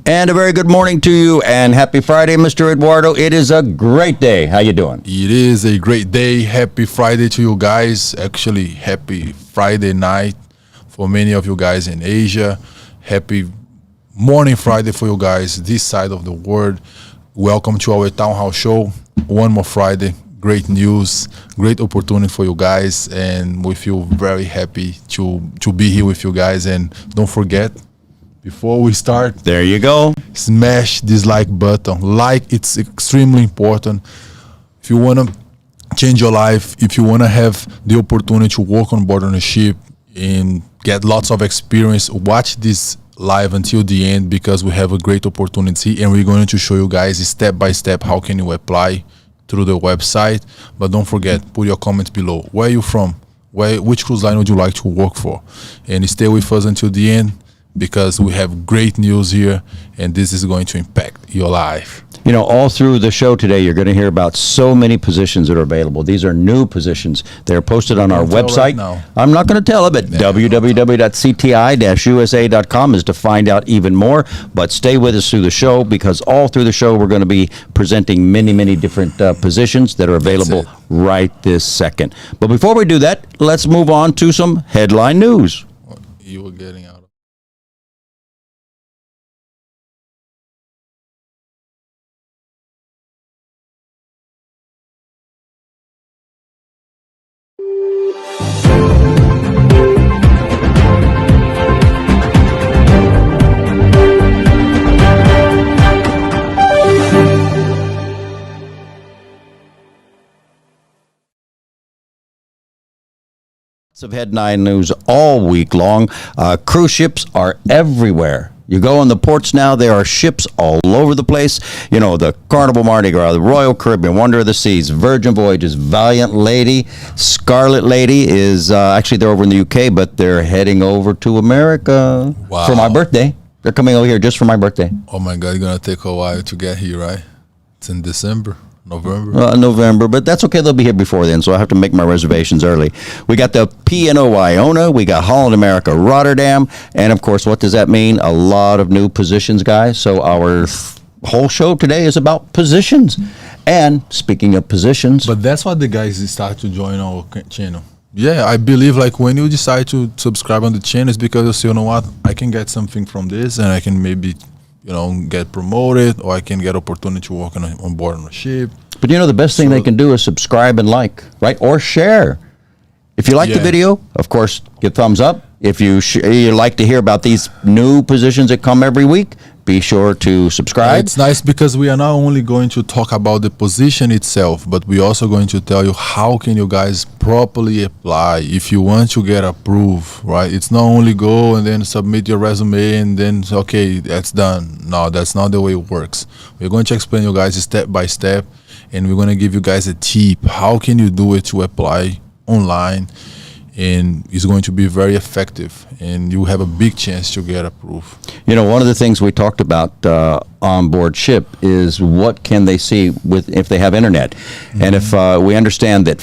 And a very good morning to you, and happy Friday, Mr. Eduardo. It is a great day. How you doing? It is a great day. Happy Friday to you guys. Actually, happy Friday night for many of you guys in Asia. Happy morning Friday for you guys this side of the world. Welcome to our Town Hall show. One more Friday. Great news, great opportunity for you guys, and we feel very happy to be here with you guys. And don't forget, before we start, there you go, smash this like button. Like, it's extremely important. If you want to change your life, if you want to have the opportunity to work on board on a ship and get lots of experience, watch this live until the end, because we have a great opportunity and we're going to show you guys step by step how can you apply through the website. But don't forget, put your comments below. Where are you from? Which cruise line would you like to work for? And stay with us until the end, because we have great news here, and this is going to impact your life. You know, all through the show today, you're going to hear about so many positions that are available. These are new positions. They're posted on our website. Right now. I'm not going to tell them, but www.cti-usa.com is to find out even more. But stay with us through the show, because all through the show, we're going to be presenting many, many different positions that are available right this second. But before we do that, let's move on to some headline news. You were getting out. Of headline news all week long. Cruise ships are everywhere. You go on the ports now, there are ships all over the place. You know, the Carnival Mardi Gras, the Royal Caribbean, Wonder of the Seas, Virgin Voyages, Valiant Lady, Scarlet Lady is actually they're over in the UK, but they're heading over to America for my birthday. They're coming over here just for my birthday. Oh my God, it's gonna take a while to get here, right? It's in December. November, but that's okay. They'll be here before then, so I have to make my reservations early. We got the P&O Iona, we got Holland America Rotterdam, and of course, what does that mean? A lot of new positions, guys. So our whole show today is about positions. And speaking of positions, but that's what the guys start to join our channel. Yeah, I believe like when you decide to subscribe on the channel, it's because you say, you know what, I can get something from this, and I can maybe, you know, get promoted, or I can get opportunity to work on board on a ship. But you know, the best thing they can do is subscribe and like, right? Or share. If you like the video, of course, give thumbs up. If you like to hear about these new positions that come every week, be sure to subscribe. It's nice because we are not only going to talk about the position itself, but we're also going to tell you how can you guys properly apply if you want to get approved, right? It's not only go and then submit your resume and then, okay, that's done. No, that's not the way it works. We're going to explain you guys step by step, and we're going to give you guys a tip. How can you do it to apply online? And it's going to be very effective, and you have a big chance to get approved. You know, one of the things we talked about on board ship is what can they see with if they have internet. Mm-hmm. And if we understand that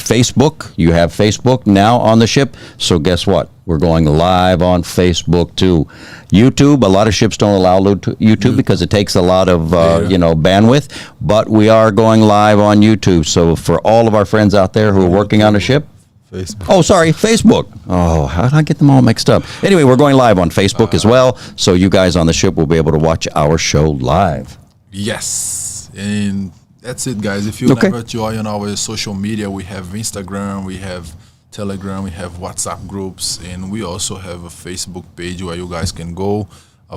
you have Facebook now on the ship, so guess what? We're going live on Facebook too. YouTube, a lot of ships don't allow YouTube because it takes a lot of bandwidth, but we are going live on YouTube. So for all of our friends out there who are working on a ship, Facebook. Oh, sorry, Facebook. Oh, how did I get them all mixed up? Anyway, we're going live on Facebook as well, so you guys on the ship will be able to watch our show live. Yes, and that's it, guys. If you never join our social media, we have Instagram, we have Telegram, we have WhatsApp groups, and we also have a Facebook page where you guys can go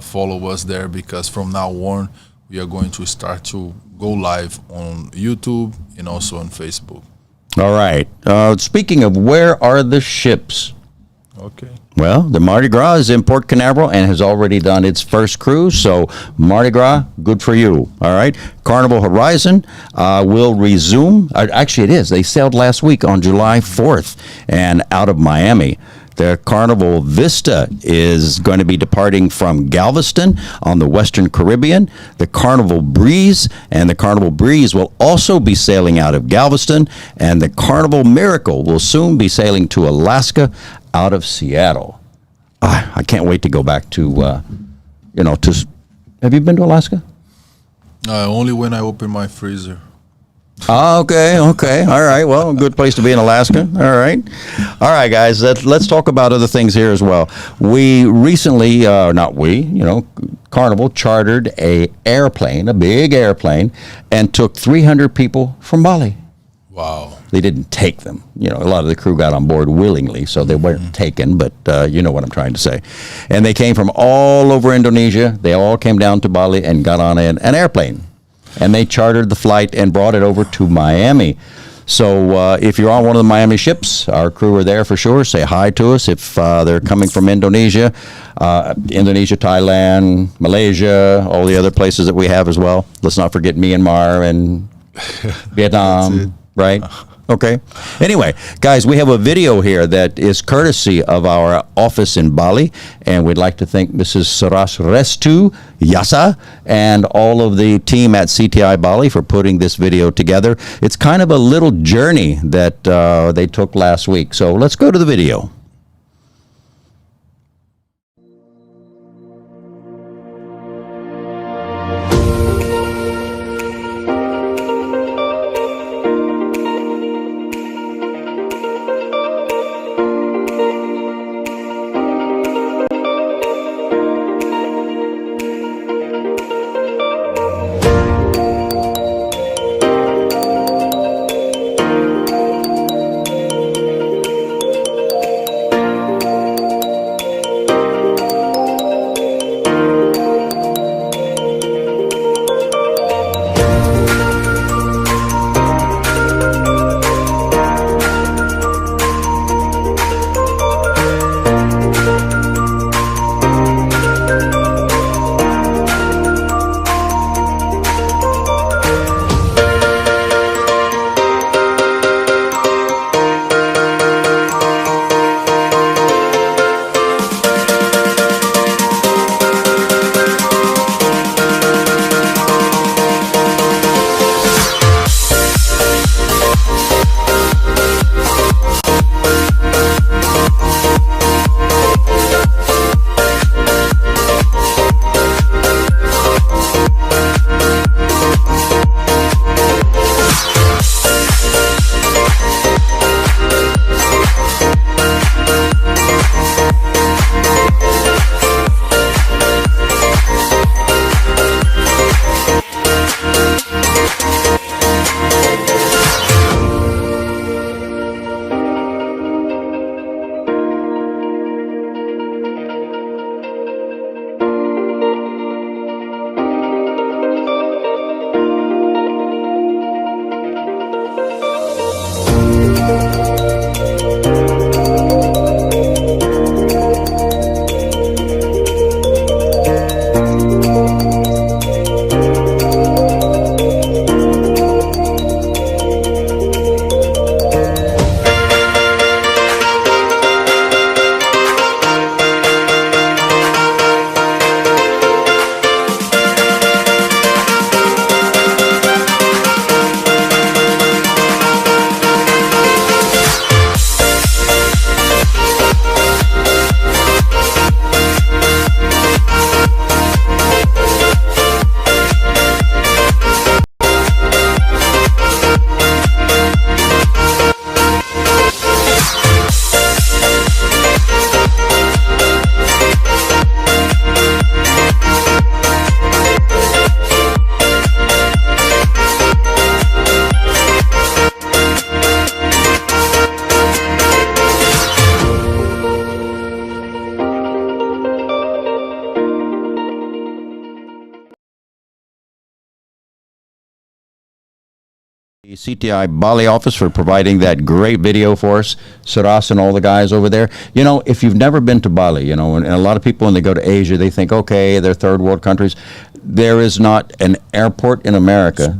follow us there, because from now on, we are going to start to go live on YouTube and also on Facebook. All right. Speaking of, where are the ships? Okay. Well, the Mardi Gras is in Port Canaveral and has already done its first cruise. So Mardi Gras, good for you. All right. Carnival Horizon will resume. Actually, it is. They sailed last week on July 4th and out of Miami. The Carnival Vista is going to be departing from Galveston on the Western Caribbean. The Carnival Breeze will also be sailing out of Galveston, and the Carnival Miracle will soon be sailing to Alaska out of Seattle. I can't wait to go back to Have you been to Alaska? Only when I open my freezer. Oh, okay. All right. Well, a good place to be in Alaska. All right, guys. Let's talk about other things here as well. We recently, Carnival chartered a big airplane, and took 300 people from Bali. Wow. They didn't take them. A lot of the crew got on board willingly, so they weren't taken, but you know what I'm trying to say. And they came from all over Indonesia. They all came down to Bali and got on an airplane. And they chartered the flight and brought it over to Miami. So if you're on one of the Miami ships, our crew are there for sure. Say hi to us if they're coming from Indonesia, Thailand, Malaysia, all the other places that we have as well. Let's not forget Myanmar and Vietnam, right? Okay. Anyway, guys, we have a video here that is courtesy of our office in Bali, and we'd like to thank Mrs. Saras Restu Yasa and all of the team at CTI Bali for putting this video together. It's kind of a little journey that they took last week. So let's go to the video. The CTI Bali office for providing that great video for us. Saras and all the guys over there. You know, if you've never been to Bali, and a lot of people when they go to Asia, they think, okay, they're third world countries. There is not an airport in America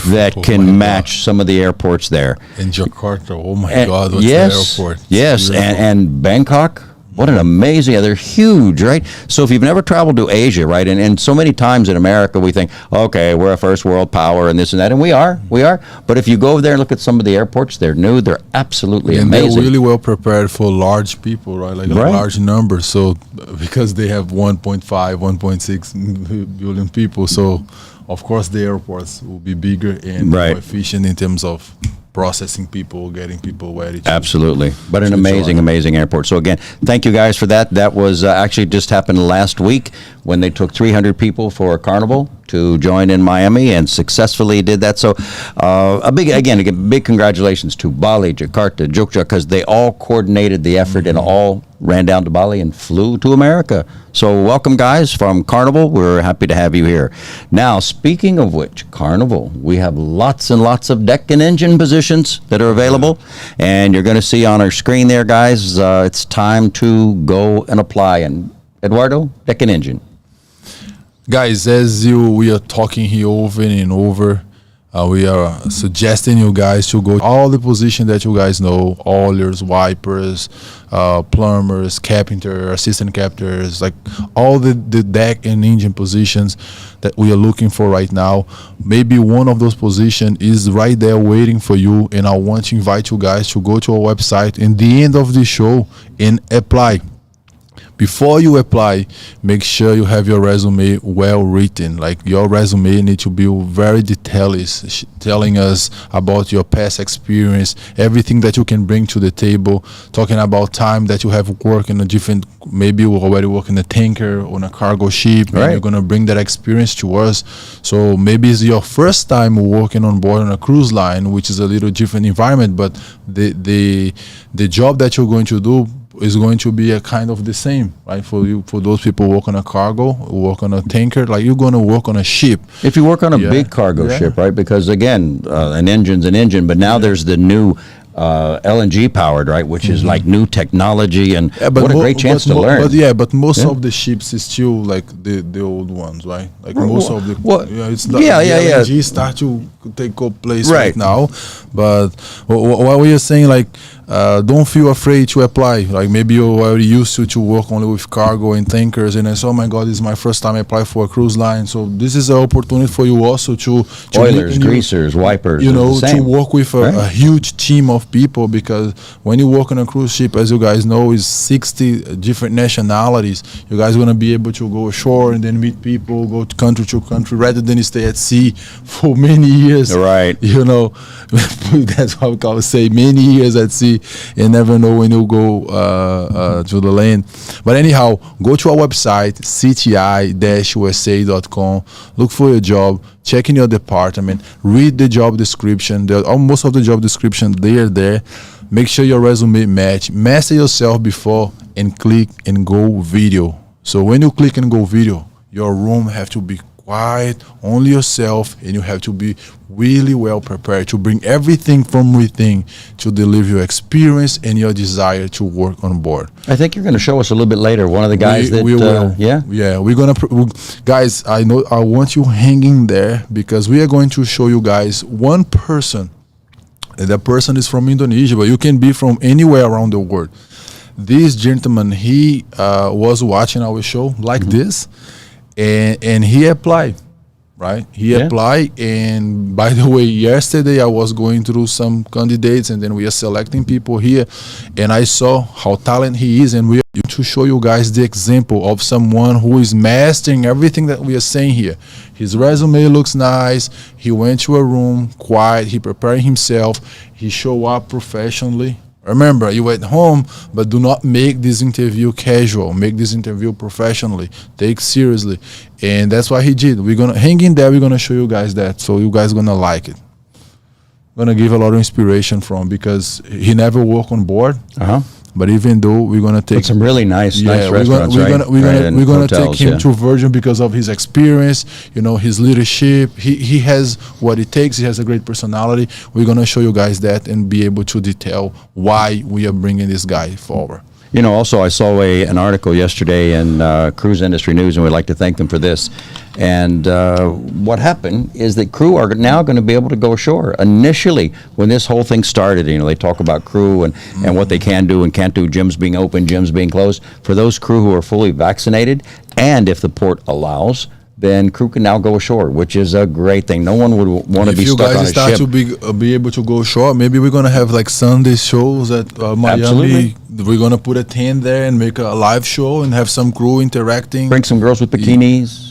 that can match some of the airports there. In Jakarta, oh my God, what's yes, the airport? Yes, and Bangkok, What an amazing, they're huge, right? So if you've never traveled to Asia, right, and so many times in America we think, okay, we're a first world power and this and that, and we are. But if you go over there and look at some of the airports, they're new, they're absolutely and amazing. they're really well prepared for large people, right? Like a large number. So because they have 1.5, 1.6 billion people, so of course the airports will be bigger and more efficient in terms of processing people, getting people ready. Absolutely. But an amazing airport. So again, thank you guys for that. That was actually just happened last week when they took 300 people for a carnival to join in Miami and successfully did that. So a big congratulations to Bali, Jakarta, Jogja, because they all coordinated the effort and all ran down to Bali and flew to America. So welcome, guys, from Carnival. We're happy to have you here. Now, speaking of which, Carnival, we have lots and lots of deck and engine positions that are available. And you're going to see on our screen there, guys, it's time to go and apply. And Eduardo, deck and engine. Guys, as we are talking here over and over, we are suggesting you guys to go all the positions that you guys know: oilers, wipers, plumbers, carpenter, assistant carpenters, like all the deck and engine positions that we are looking for right now. Maybe one of those positions is right there waiting for you, and I want to invite you guys to go to our website in the end of the show and apply. Before you apply, make sure you have your resume well written. Like your resume needs to be very detailed, telling us about your past experience, everything that you can bring to the table, talking about time that you have worked in a different, maybe you already work in a tanker or on a cargo ship, and you're going to bring that experience to us. So maybe it's your first time working on board on a cruise line, which is a little different environment, but the job that you're going to do is going to be a kind of the same, right? For you, for those people who work on a cargo, who work on a tanker, like you're going to work on a ship. If you work on a big cargo ship, right? Because again, an engine's an engine, but now there's the new LNG powered, right? Which is like new technology, and what a great chance to learn. But most of the ships is still like the old ones, right? Like most of the it's like LNG start to take place right now. But what we are saying, like, don't feel afraid to apply. Like maybe you're already used to work only with cargo and tankers, and it's, oh my God, this is my first time I apply for a cruise line. So this is an opportunity for you also to oilers, greasers, wipers, you know, to work with a huge team of people, because when you work on a cruise ship, as you guys know, is 60 different nationalities. You guys are going to be able to go ashore and then meet people, go to country rather than stay at sea for many years. Right. You know, that's what we call it, say many years at sea and never know when you'll go to the land. But anyhow, go to our website, cti-usa.com, look for your job, check in your department, read the job description. Most of the job description, they are there. Make sure your resume match. Master yourself before and click and go video. So when you click and go video, your room have to be quiet, only yourself, and you have to be really well prepared to bring everything from within to deliver your experience and your desire to work on board. I think you're going to show us a little bit later. One of the guys we will. We're gonna guys, I want you hanging there, because we are going to show you guys one person. That person is from Indonesia, but you can be from anywhere around the world. This gentleman, he was watching our show like this, and he applied, right? He applied, and by the way, yesterday I was going through some candidates, and then we are selecting people here, and I saw how talented he is, and we are to show you guys the example of someone who is mastering everything that we are saying here. His resume looks nice. He went to a room, quiet. He prepared himself. He showed up professionally. Remember, you at home, but do not make this interview casual. Make this interview professionally. Take seriously. And that's what he did. We're going to hang in there. We're going to show you guys that. So you guys going to like it. Going to give a lot of inspiration from, because he never worked on board. But even though we're going to take some really nice restaurants, we're going to take him to Virgin because of his experience, you know, his leadership. He has what it takes. He has a great personality. We're going to show you guys that and be able to detail why we are bringing this guy forward. Also, I saw an article yesterday in Cruise Industry News, and we'd like to thank them for this. And what happened is that crew are now going to be able to go ashore. Initially, when this whole thing started, they talk about crew and what they can do and can't do, gyms being open, gyms being closed. For those crew who are fully vaccinated, and if the port allows, then crew can now go ashore, which is a great thing. No one would want to be stuck on a ship. If you guys start to be able to go ashore, maybe we're going to have like Sunday shows at Miami. Absolutely. We're going to put a tent there and make a live show and have some crew interacting. Bring some girls with bikinis.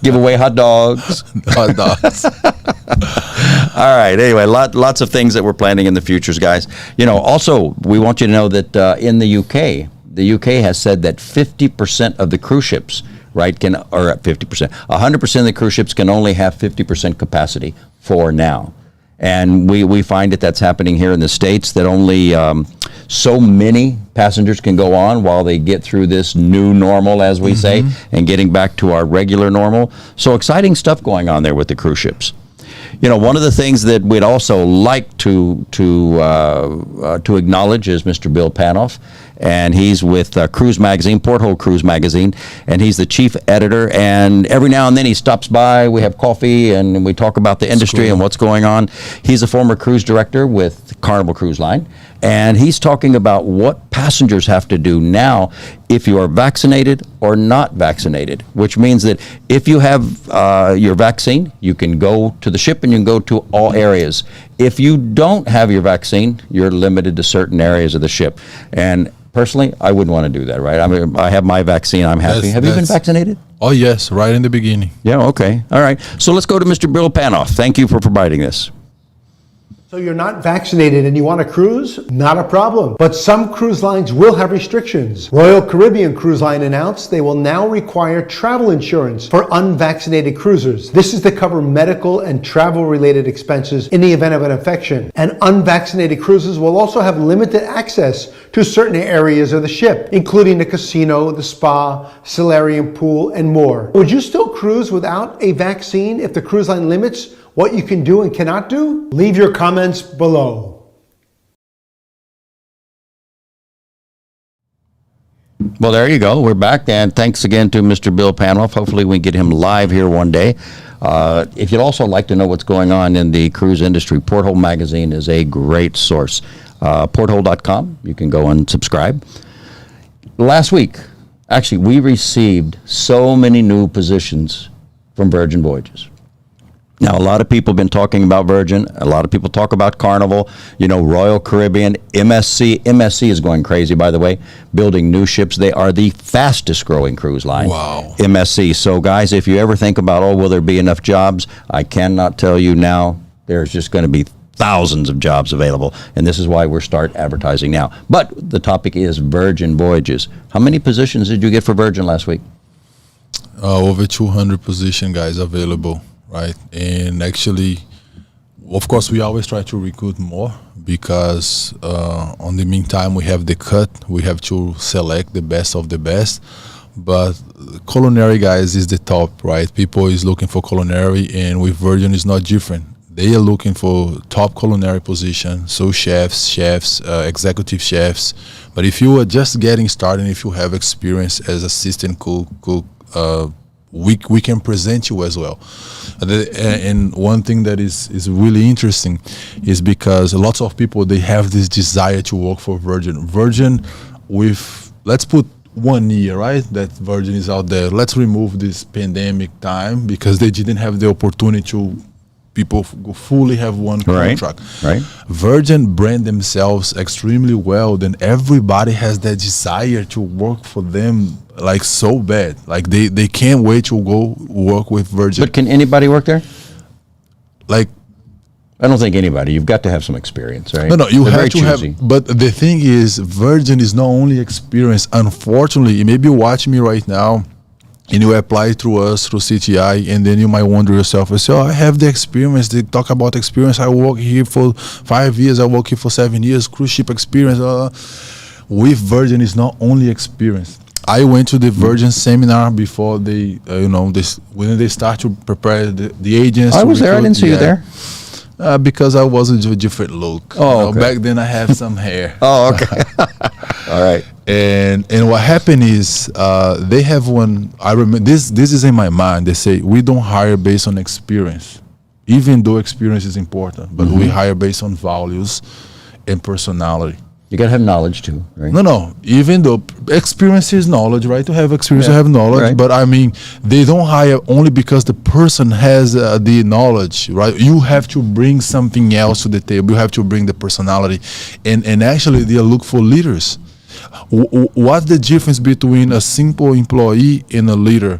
Give away hot dogs. Hot dogs. All right. Anyway, lots of things that we're planning in the futures, guys. Also, we want you to know that in the UK has said that 50% of the cruise ships, right, or at 50%, 100% of the cruise ships can only have 50% capacity for now. And we find that's happening here in the States, that only so many passengers can go on while they get through this new normal, as we say, and getting back to our regular normal. So exciting stuff going on there with the cruise ships. One of the things that we'd also like to acknowledge is Mr. Bill Panoff, and he's with Cruise Magazine, Porthole Cruise Magazine, and he's the chief editor. And every now and then he stops by. We have coffee and we talk about the industry and what's going on. He's a former cruise director with Carnival Cruise Line, and he's talking about what passengers have to do now if you are vaccinated or not vaccinated, which means that if you have your vaccine, you can go to the ship and you can go to all areas. If you don't have your vaccine, you're limited to certain areas of the ship. And personally, I wouldn't want to do that, right? I mean, I have my vaccine. I'm happy. Have you been vaccinated? Oh, yes, right in the beginning. Yeah, okay. All right. So let's go to Mr. Bill Panoff. Thank you for providing this. So you're not vaccinated and you want to cruise? Not a problem. But some cruise lines will have restrictions. Royal Caribbean Cruise Line announced they will now require travel insurance for unvaccinated cruisers. This is to cover medical and travel-related expenses in the event of an infection. And unvaccinated cruisers will also have limited access to certain areas of the ship, including the casino, the spa, solarium pool, and more. Would you still cruise without a vaccine if the cruise line limits what you can do and cannot do? Leave your comments below. Well, there you go. We're back, and thanks again to Mr. Bill Panoff. Hopefully we can get him live here one day. If you'd also like to know what's going on in the cruise industry, Porthole Magazine is a great source. Porthole.com, you can go and subscribe. Last week, actually, we received so many new positions from Virgin Voyages. Now, a lot of people have been talking about Virgin. A lot of people talk about Carnival, Royal Caribbean, MSC. MSC is going crazy, by the way, building new ships. They are the fastest growing cruise line. Wow. MSC. So, guys, if you ever think about, will there be enough jobs? I cannot tell you now. There's just going to be thousands of jobs available, and this is why we're start advertising now. But the topic is Virgin Voyages. How many positions did you get for Virgin last week? Over 200 position guys available. Right, and actually, of course, we always try to recruit more because on the meantime we have the cut. We have to select the best of the best. But culinary guys is the top, right? People is looking for culinary, and with Virgin is not different. They are looking for top culinary position, so chefs, executive chefs. But if you are just getting started, if you have experience as assistant cook, we can present you as well. And one thing that is really interesting is because lots of people, they have this desire to work for Virgin. Virgin with, let's put 1 year, right, that Virgin is out there. Let's remove this pandemic time because they didn't have the opportunity to people fully have one contract. Right. Virgin brand themselves extremely well. Then everybody has that desire to work for them like so bad. Like they can't wait to go work with Virgin. But can anybody work there? Like, I don't think anybody. You've got to have some experience, right? No, you They're have very to choosy. have. But the thing is, Virgin is not only experience. Unfortunately, maybe you watch me right now, and you apply through us, through CTI, and then you might wonder yourself, I say, I have the experience. They talk about experience. I work here for 5 years. I work here for 7 years. Cruise ship experience. With Virgin is not only experience. I went to the Virgin seminar before they, when they start to prepare the agents. I was there. I didn't see you there. Because I was a different look. Oh, okay. Back then I have some hair. Oh, okay. All right. And what happened is they have one. I remember this. This is in my mind. They say we don't hire based on experience, even though experience is important, but we hire based on values and personality. You got to have knowledge too, right? No. Even though experience is knowledge, right? To have experience, to have knowledge. Right. But I mean, they don't hire only because the person has the knowledge, right? You have to bring something else to the table. You have to bring the personality, and actually they look for leaders. What's the difference between a simple employee and a leader?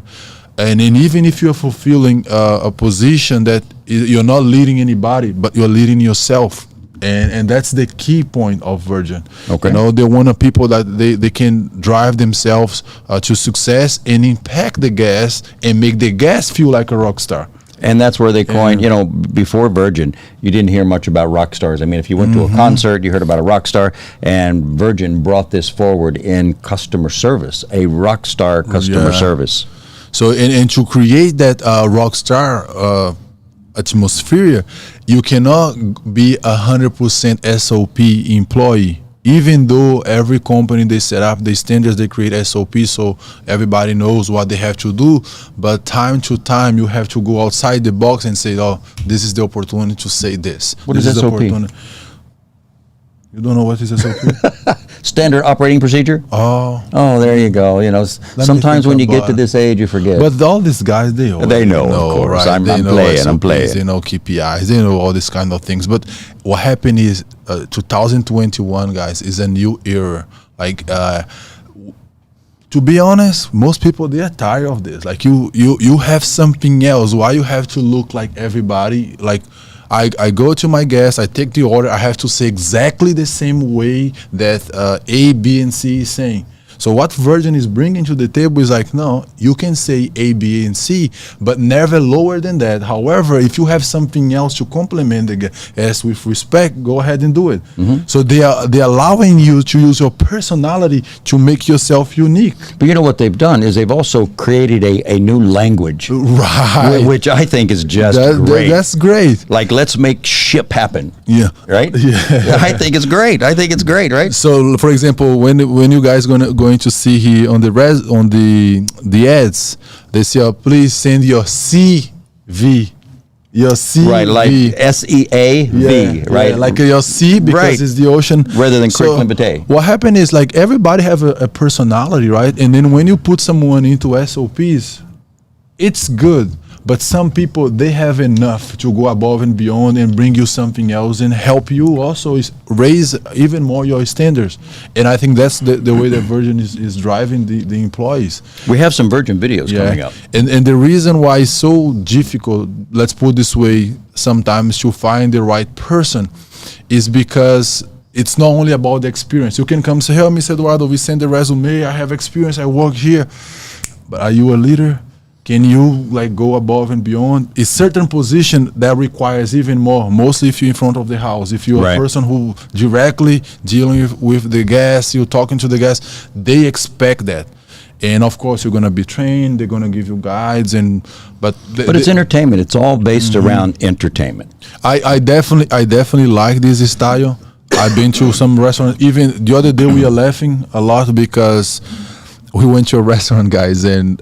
And even if you're fulfilling a position that you're not leading anybody, but you're leading yourself. And that's the key point of Virgin. Okay. You know, they want people that they can drive themselves to success and impact the guests and make the guests feel like a rock star. And that's where they coined, you know, before Virgin, you didn't hear much about rock stars. I mean, if you went to a concert, you heard about a rock star, and Virgin brought this forward in customer service, a rock star customer service. So, and to create that rock star atmosphere, you cannot be 100% SOP employee. Even though every company they set up the standards, they create SOP so everybody knows what they have to do. But time to time, you have to go outside the box and say, "Oh, this is the opportunity to say this." What this is SOP? You don't know what is SOP? Standard operating procedure? Oh, there you go. You know, sometimes when you get to this age, you forget. But all these guys, they know, of course. right? I'm know playing, SOPs, I'm playing. They know KPIs, they know all these kind of things. But what happened is 2021, guys, is a new era. Like, to be honest, most people, they are tired of this. Like, you have something else. Why you have to look like everybody? Like, I go to my guest, I take the order, I have to say exactly the same way that A, B, and C is saying. So what Virgin is bringing to the table is like, no, you can say A, B, and C, but never lower than that. However, if you have something else to complement the guest with respect, go ahead and do it. So they're allowing you to use your personality to make yourself unique. But you know what they've done is they've also created a new language, Right. which I think is just great. That's great. Like, let's make ship happen. Yeah. Right? Yeah. I think it's great. I think it's great, right? So, for example, when you guys going to see here on the ads, they say, oh, please send your CV, your CV, Right, like SEAV, right? Yeah, like your C because it's the ocean, rather than curriculum vitae. What happened is, like, everybody have a personality, right? And then when you put someone into SOPs, it's good. But some people, they have enough to go above and beyond and bring you something else and help you also raise even more your standards. And I think that's the way that Virgin is driving the employees. We have some Virgin videos coming up. And the reason why it's so difficult, let's put it this way, sometimes to find the right person is because it's not only about the experience. You can come say, hey, Mr. Eduardo, we send the resume, I have experience, I work here. But are you a leader? Can you, like, go above and beyond? It's certain position that requires even more, mostly if you're in front of the house. If you're a person who directly dealing with the guests, you're talking to the guests, they expect that. And of course, you're going to be trained, they're going to give you guides, but it's entertainment. It's all based around entertainment. I definitely like this style. I've been to some restaurants. Even the other day, we are laughing a lot because we went to a restaurant, guys, and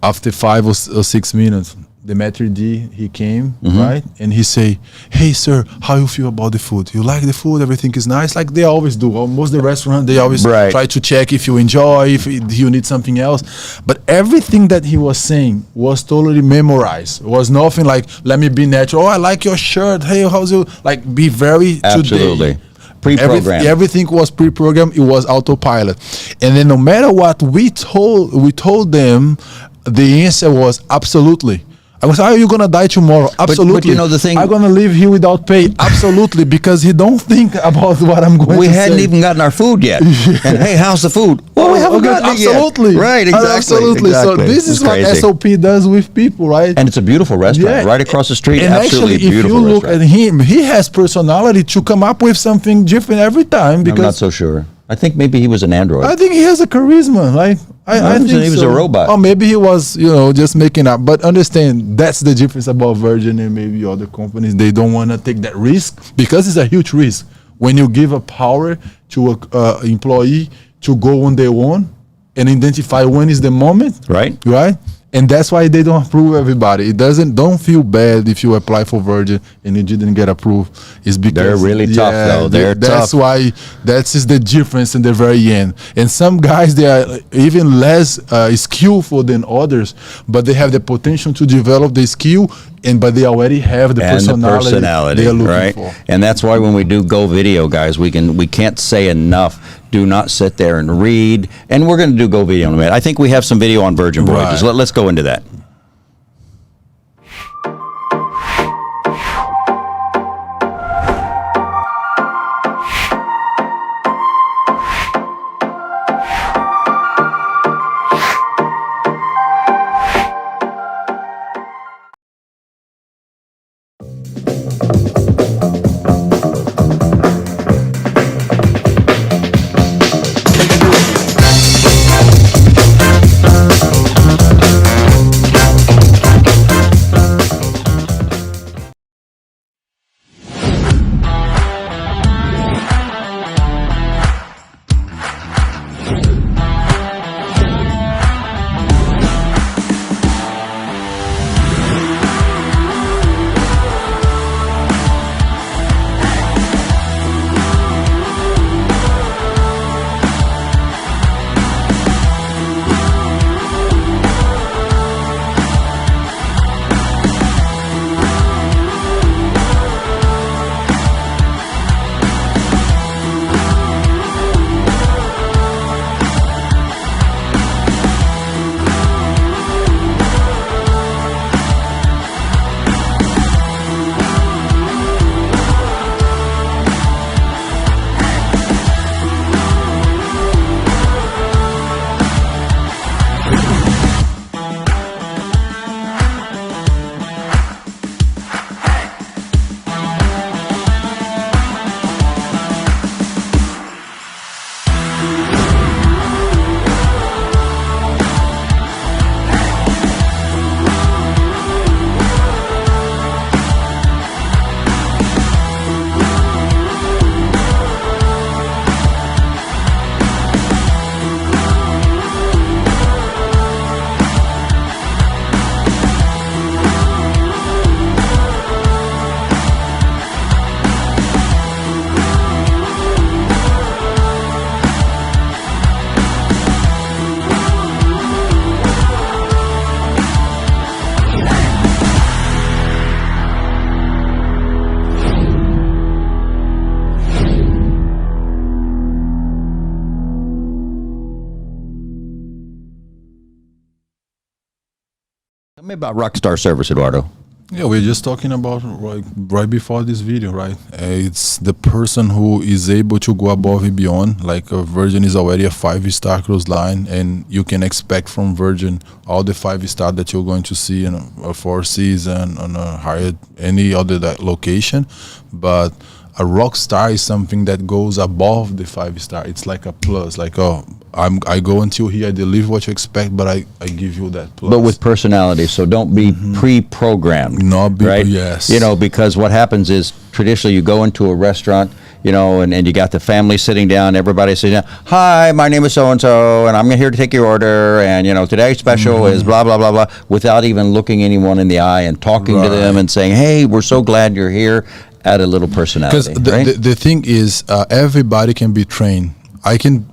after 5 or 6 minutes, the maitre d', he came, right? And he say, hey, sir, how you feel about the food? You like the food? Everything is nice? Like they always do. Most of the restaurant, they always try to check if you enjoy, if you need something else. But everything that he was saying was totally memorized. It was nothing like, let me be natural. Oh, I like your shirt. Hey, how's you? Like, be very Absolutely. Today. Pre-programmed. Everything was pre-programmed. It was autopilot. And then no matter what we told them, the answer was absolutely. I was, are you gonna die tomorrow? Absolutely. But you know the thing, I'm gonna live here without pay. Absolutely, because he don't think about what I'm going to say. We hadn't even gotten our food yet. And hey, how's the food? Well, we haven't gotten it yet. Absolutely. Right, exactly. Absolutely. So Exactly. this is what crazy. SOP does with people, right? And it's a beautiful restaurant right across the street. And Absolutely actually, beautiful if you look restaurant. at him, he has personality to come up with something different every time. Because I'm not so sure. I think maybe he was an android. I think he has a charisma. Like I think he was a robot. Or maybe he was, just making up. But understand, that's the difference about Virgin and maybe other companies. They don't want to take that risk because it's a huge risk. When you give a power to a employee to go on their own and identify when is the moment. Right. Right. And that's why they don't approve everybody. Don't feel bad if you apply for Virgin and you didn't get approved. It's because They're really tough, though. That's tough. why that is the difference in the very end. And some guys, they are even less skillful than others, but they have the potential to develop the skill, but they already have the personality they're looking right? for. And that's why when we do Go Video, guys, we can't say enough. Do not sit there and read. And we're going to do Go Video in a minute. I think we have some video on Virgin Voyages. Right. Let's go into that. Tell me about Rockstar Service, Eduardo. Yeah, we're just talking about right before this video, right? It's the person who is able to go above and beyond. Like Virgin is already a 5-star cruise line, and you can expect from Virgin all the 5-star that you're going to see in a Four Seasons, on a Hyatt, any other location. But a rock star is something that goes above the 5-star. It's like a plus, like, oh, I go until here, I deliver what you expect, but I give you that plus. But with personality, so don't be pre-programmed. Not be, right? yes. You know, because what happens is traditionally you go into a restaurant, you know, and you got the family sitting down, everybody sitting down. Hi, my name is so-and-so, and I'm here to take your order, and, you know, today's special is blah, blah, blah, blah, without even looking anyone in the eye and talking to them and saying, hey, we're so glad you're here. Add a little personality. Because the thing is, everybody can be trained.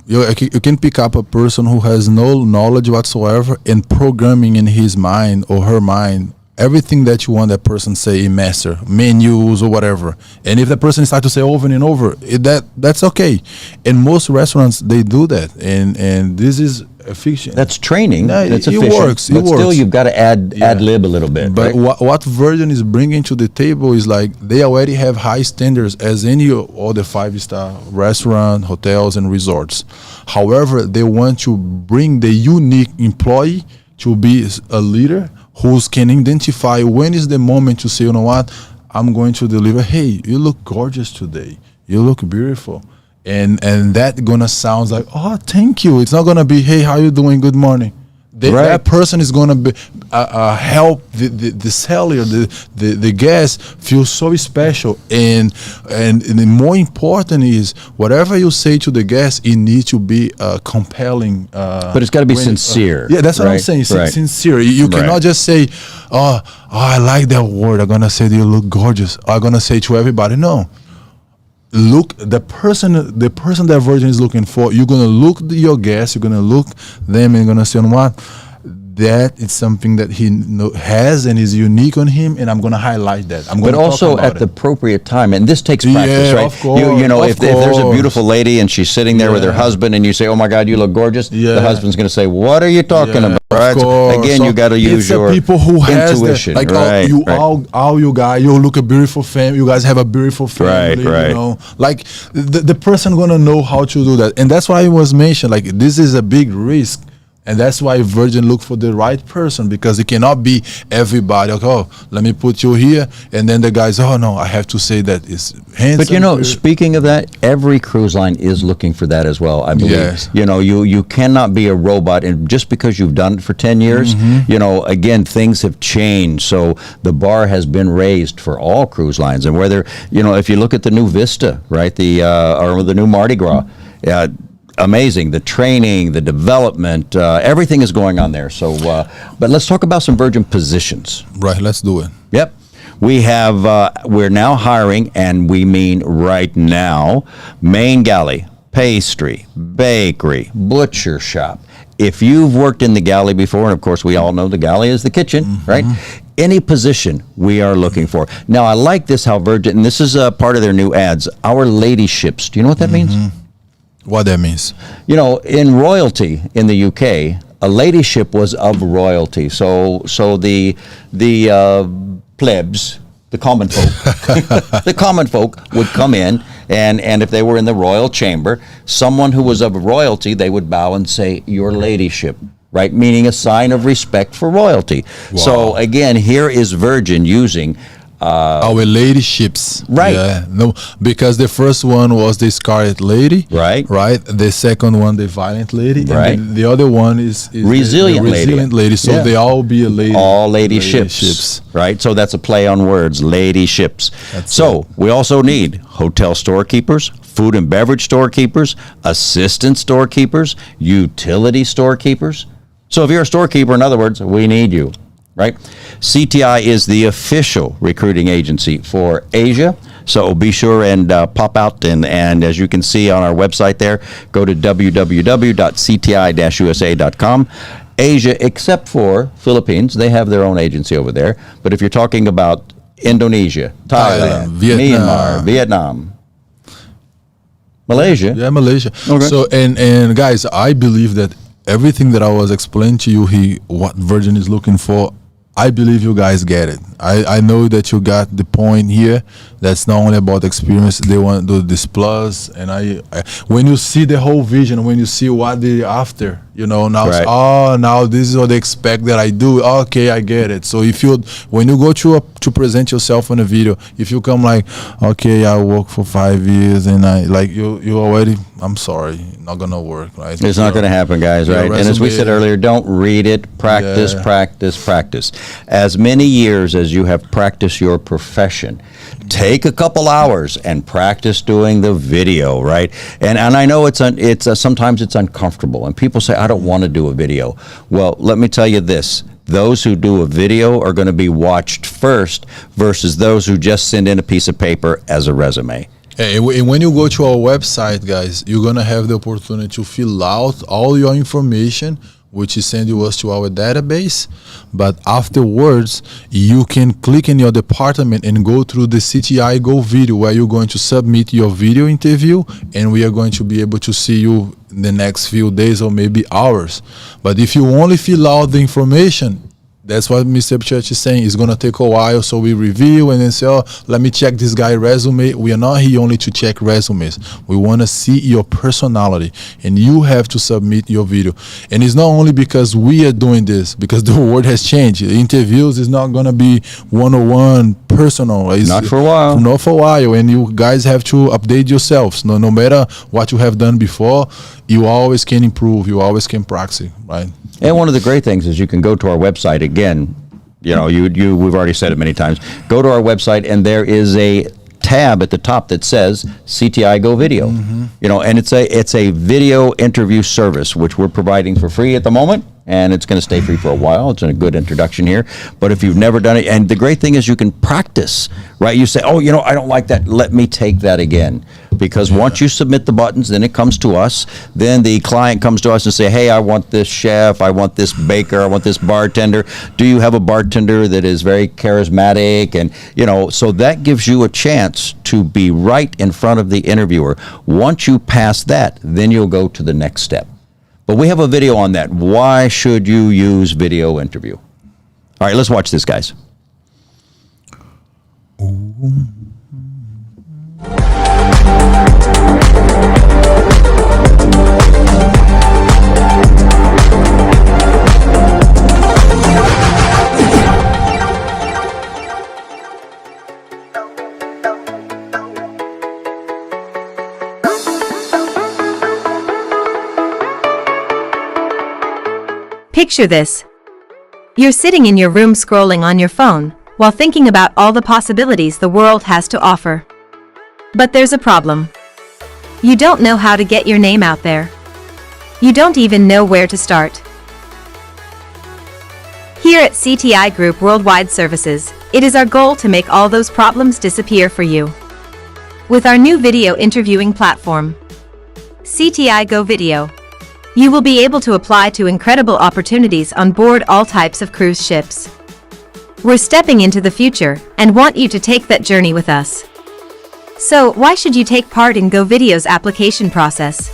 You can pick up a person who has no knowledge whatsoever and programming in his mind or her mind everything that you want that person say in master, menus or whatever. And if the person starts to say over and over, that's okay. And most restaurants, they do that. And this is a fiction. That's training. Yeah, that's it efficient. works. But still, you've got to ad lib a little bit. But right? what Virgin is bringing to the table is like they already have high standards as any other 5-star restaurant, hotels, and resorts. However, they want to bring the unique employee to be a leader who can identify when is the moment to say, you know what, I'm going to deliver. Hey, you look gorgeous today. You look beautiful. And that gonna sound like, oh, thank you. It's not gonna be, hey, how you doing? Good morning. That person is gonna be help the seller, the guest feel so special, and the more important is whatever you say to the guest, it needs to be compelling. But it's got to be sincere. Yeah, that's what I'm saying. Right. Sincere. You cannot just say, "Oh, I like that word. I'm gonna say you look gorgeous." I'm gonna say to everybody, no. Look, the person that virgin is looking for, you're gonna look your guests, you're gonna look them, and you're gonna say, what? That is something that he has and is unique on him, and I'm going to highlight that. But also at the appropriate time, and this takes practice, right? Of course, you know, if there's a beautiful lady and she's sitting there with her husband, and you say, "Oh my God, you look gorgeous," the husband's going to say, "What are you talking about?" Right? So again, you got to use your people who intuition. Like all you guys, you look a beautiful family. You guys have a beautiful family. Right. You know, like the person going to know how to do that, and that's why it was mentioned. Like this is a big risk. And that's why virgin look for the right person, because it cannot be everybody. Like, oh, let me put you here, and then the guys, oh no, I have to say that it's handsome. But you know, speaking of that, every cruise line is looking for that as well. I believe. Yes. You know, you cannot be a robot, and just because you've done it for 10 years, you know, again, things have changed. So the bar has been raised for all cruise lines, and whether you know, if you look at the new Vista, right, or the new Mardi Gras. Amazing, the training, the development, everything is going on there. So, but let's talk about some virgin positions. Right, let's do it. Yep. We have, we're now hiring, and we mean right now, main galley, pastry, bakery, butcher shop. If you've worked in the galley before, and of course we all know the galley is the kitchen, right? Any position we are looking for. Now, I like this, how Virgin, and this is part of their new ads, our ladyships. Do you know what that means? What that means? You know, in royalty in the UK, a ladyship was of royalty. So the plebs, the common folk, the common folk would come in, and if they were in the royal chamber, someone who was of royalty, they would bow and say, "Your ladyship," right? Meaning a sign of respect for royalty. Wow. So again, here is Virgin using our ladyships, right? Yeah, no, because the first one was the Scarlet Lady, right? The second one, the Violent Lady, right? And the other one is Resilient Lady. So they all be a lady. All ladyships, right? So that's a play on words, ladyships. So we also need hotel storekeepers, food and beverage storekeepers, assistant storekeepers, utility storekeepers. So if you're a storekeeper, in other words, we need you. Right? CTI is the official recruiting agency for Asia. So be sure and pop out and as you can see on our website there, go to www.cti-usa.com. Asia, except for Philippines, they have their own agency over there. But if you're talking about Indonesia, Thailand, Myanmar, Vietnam, Malaysia. Yeah, Malaysia. Okay. So and guys, I believe that everything that I was explaining to you here, what Virgin is looking for, I believe you guys get it. I know that you got the point here. That's not only about experience. They want to do this plus. And I when you see the whole vision, when you see what they're after, you know, now it's, now this is what they expect that I do. Okay, I get it. So if you, when you go to present yourself on a video, if you come like, okay, I work for 5 years and I like you already, I'm sorry, not gonna work, right? It's not gonna happen, guys, right? And as we said earlier, don't read it, practice. As many years as you have practiced your profession, take a couple hours and practice doing the video, right? And I know it's sometimes it's uncomfortable, and people say, I don't want to do a video. Well, let me tell you this. Those who do a video are going to be watched first versus those who just send in a piece of paper as a resume. And when you go to our website, guys, you're going to have the opportunity to fill out all your information, which is sent to us to our database. But afterwards, you can click in your department and go through the CTI Go video, where you're going to submit your video interview, and we are going to be able to see you in the next few days or maybe hours. But if you only fill out the information, that's what Mr. Church is saying. It's going to take a while, so we review and then say, oh, let me check this guy's resume. We are not here only to check resumes. We want to see your personality, and you have to submit your video. And it's not only because we are doing this, because the world has changed. Interviews is not going to be one-on-one personal. It's not for a while. Not for a while. And you guys have to update yourselves. No matter what you have done before, you always can improve. You always can practice, right? And one of the great things is you can go to our website again. You know, we've already said it many times. Go to our website, and there is a tab at the top that says CTI Go Video. You know, and it's a video interview service which we're providing for free at the moment, and it's going to stay free for a while. It's a good introduction here. But if you've never done it, and the great thing is you can practice, right? You say, oh, you know, I don't like that. Let me take that again. Because once you submit the buttons, then it comes to us. Then the client comes to us and say, hey, I want this chef, I want this baker, I want this bartender. Do you have a bartender that is very charismatic? And, you know, so that gives you a chance to be right in front of the interviewer. Once you pass that, then you'll go to the next step. But we have a video on that. Why should you use video interview? All right, let's watch this, guys. Picture this. You're sitting in your room scrolling on your phone while thinking about all the possibilities the world has to offer. But there's a problem. You don't know how to get your name out there. You don't even know where to start. Here at CTI Group Worldwide Services, it is our goal to make all those problems disappear for you. With our new video interviewing platform, CTI Go Video, you will be able to apply to incredible opportunities on board all types of cruise ships. We're stepping into the future and want you to take that journey with us. So, why should you take part in Go Video's application process?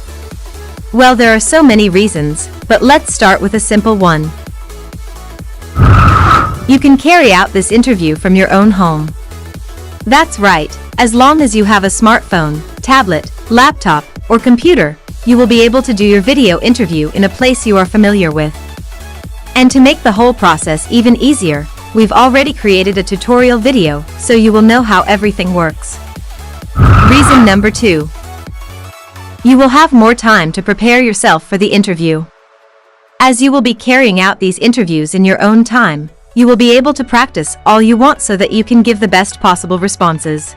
Well, there are so many reasons, but let's start with a simple one. You can carry out this interview from your own home. That's right, as long as you have a smartphone, tablet, laptop, or computer, you will be able to do your video interview in a place you are familiar with. And to make the whole process even easier, we've already created a tutorial video so you will know how everything works. Reason number 2. You will have more time to prepare yourself for the interview. As you will be carrying out these interviews in your own time, you will be able to practice all you want so that you can give the best possible responses.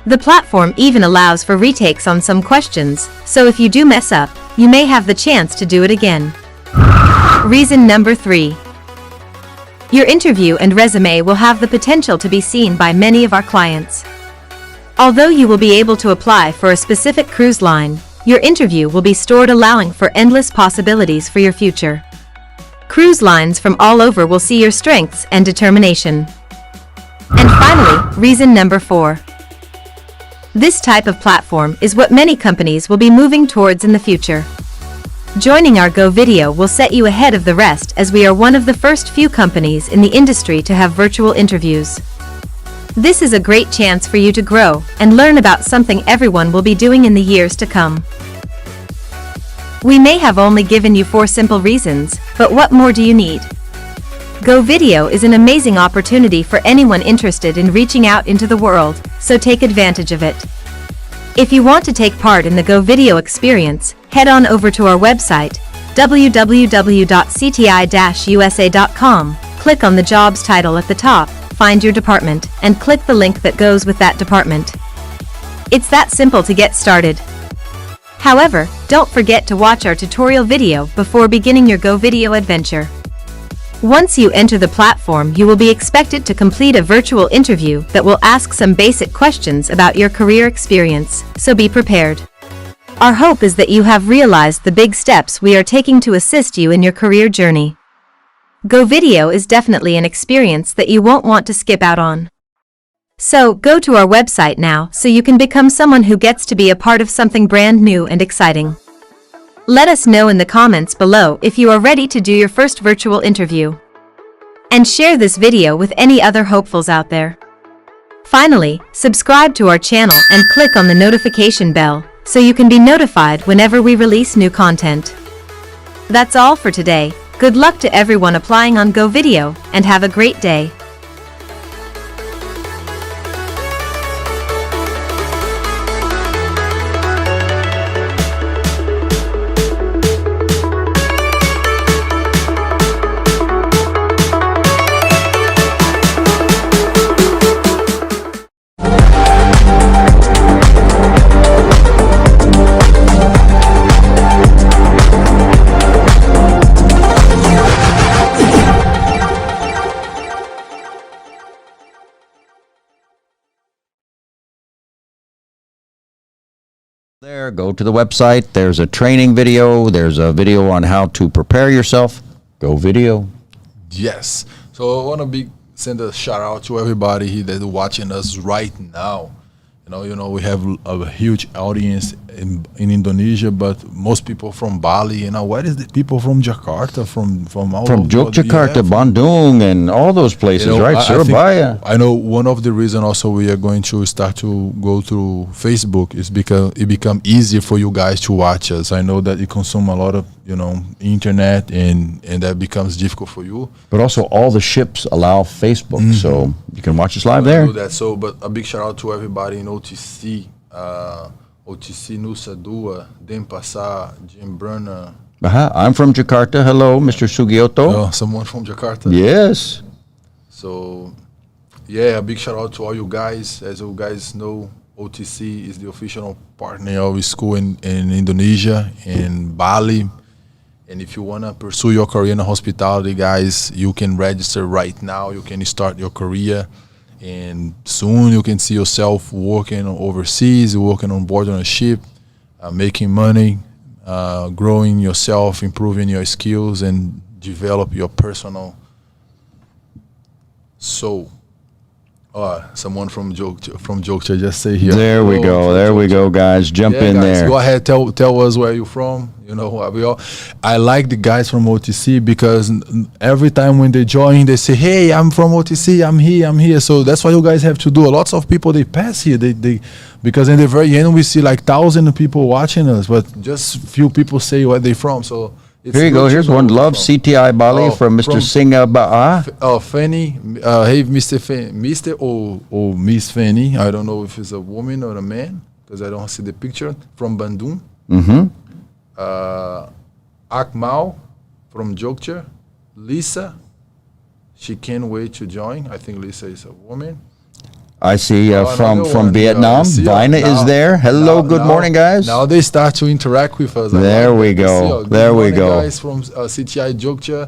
The platform even allows for retakes on some questions, so if you do mess up, you may have the chance to do it again. Reason number 3. Your interview and resume will have the potential to be seen by many of our clients. Although you will be able to apply for a specific cruise line, your interview will be stored, allowing for endless possibilities for your future. Cruise lines from all over will see your strengths and determination. And finally, reason number 4. This type of platform is what many companies will be moving towards in the future. Joining our Go Video will set you ahead of the rest, as we are one of the first few companies in the industry to have virtual interviews. This is a great chance for you to grow and learn about something everyone will be doing in the years to come. We may have only given you 4 simple reasons, but what more do you need? Go Video is an amazing opportunity for anyone interested in reaching out into the world, so take advantage of it. If you want to take part in the Go Video experience, head on over to our website, www.cti-usa.com, click on the jobs title at the top, find your department, and click the link that goes with that department. It's that simple to get started. However, don't forget to watch our tutorial video before beginning your Go Video adventure. Once you enter the platform, you will be expected to complete a virtual interview that will ask some basic questions about your career experience, so be prepared. Our hope is that you have realized the big steps we are taking to assist you in your career journey. Go Video is definitely an experience that you won't want to skip out on. So, go to our website now so you can become someone who gets to be a part of something brand new and exciting. Let us know in the comments below if you are ready to do your first virtual interview. And share this video with any other hopefuls out there. Finally, subscribe to our channel and click on the notification bell so you can be notified whenever we release new content. That's all for today. Good luck to everyone applying on Go Video, and have a great day. There, go to the website. There's a training video. There's a video on how to prepare yourself. Go video. Yes. So I want to send a shout out to everybody here that's watching us right now. You know, we have a huge audience in Indonesia, but most people from Bali. Where is the people from Jakarta, from all From over Yogyakarta, Bandung, and all those places, right? Surabaya. I know one of the reasons also we are going to start to go through Facebook is because it become easier for you guys to watch us. I know that you consume a lot of internet and that becomes difficult for you. But also all the ships allow Facebook, so you can watch us live there. Do that. So, but a big shout out to everybody in OTC, OTC Nusa Dua, Denpasar, Jim Brunner. I'm from Jakarta. Hello, Mr. Sugioto. Oh, someone from Jakarta. Yes. So, yeah, a big shout out to all you guys. As you guys know, OTC is the official partner of the school in Indonesia, in Bali. And if you want to pursue your career in hospitality, guys, you can register right now. You can start your career. And soon you can see yourself working overseas, working on board on a ship, making money, growing yourself, improving your skills, and develop your personal soul. Someone from Jokcha just say here. There we go. There we go, guys. Jump in guys, there. Go ahead. Tell us where you're from. I like the guys from OTC because every time when they join, they say, "Hey, I'm from OTC. I'm here." So that's what you guys have to do. Lots of people they pass here. They because in the very end we see like thousands of people watching us, but just few people say where they from. So. Here you go. Here's one. Love CTI Bali from Mr. Singha Ba'a. Fanny. Hey, Mr. Fanny. Mr. or Miss Fanny. I don't know if it's a woman or a man because I don't see the picture. From Bandung. Akmal from Jogja. Lisa. She can't wait to join. I think Lisa is a woman. I see from Vietnam. Vina is there. Hello, good morning, guys. Now they start to interact with us. There we go. There we go. Guys from CTI Jogja,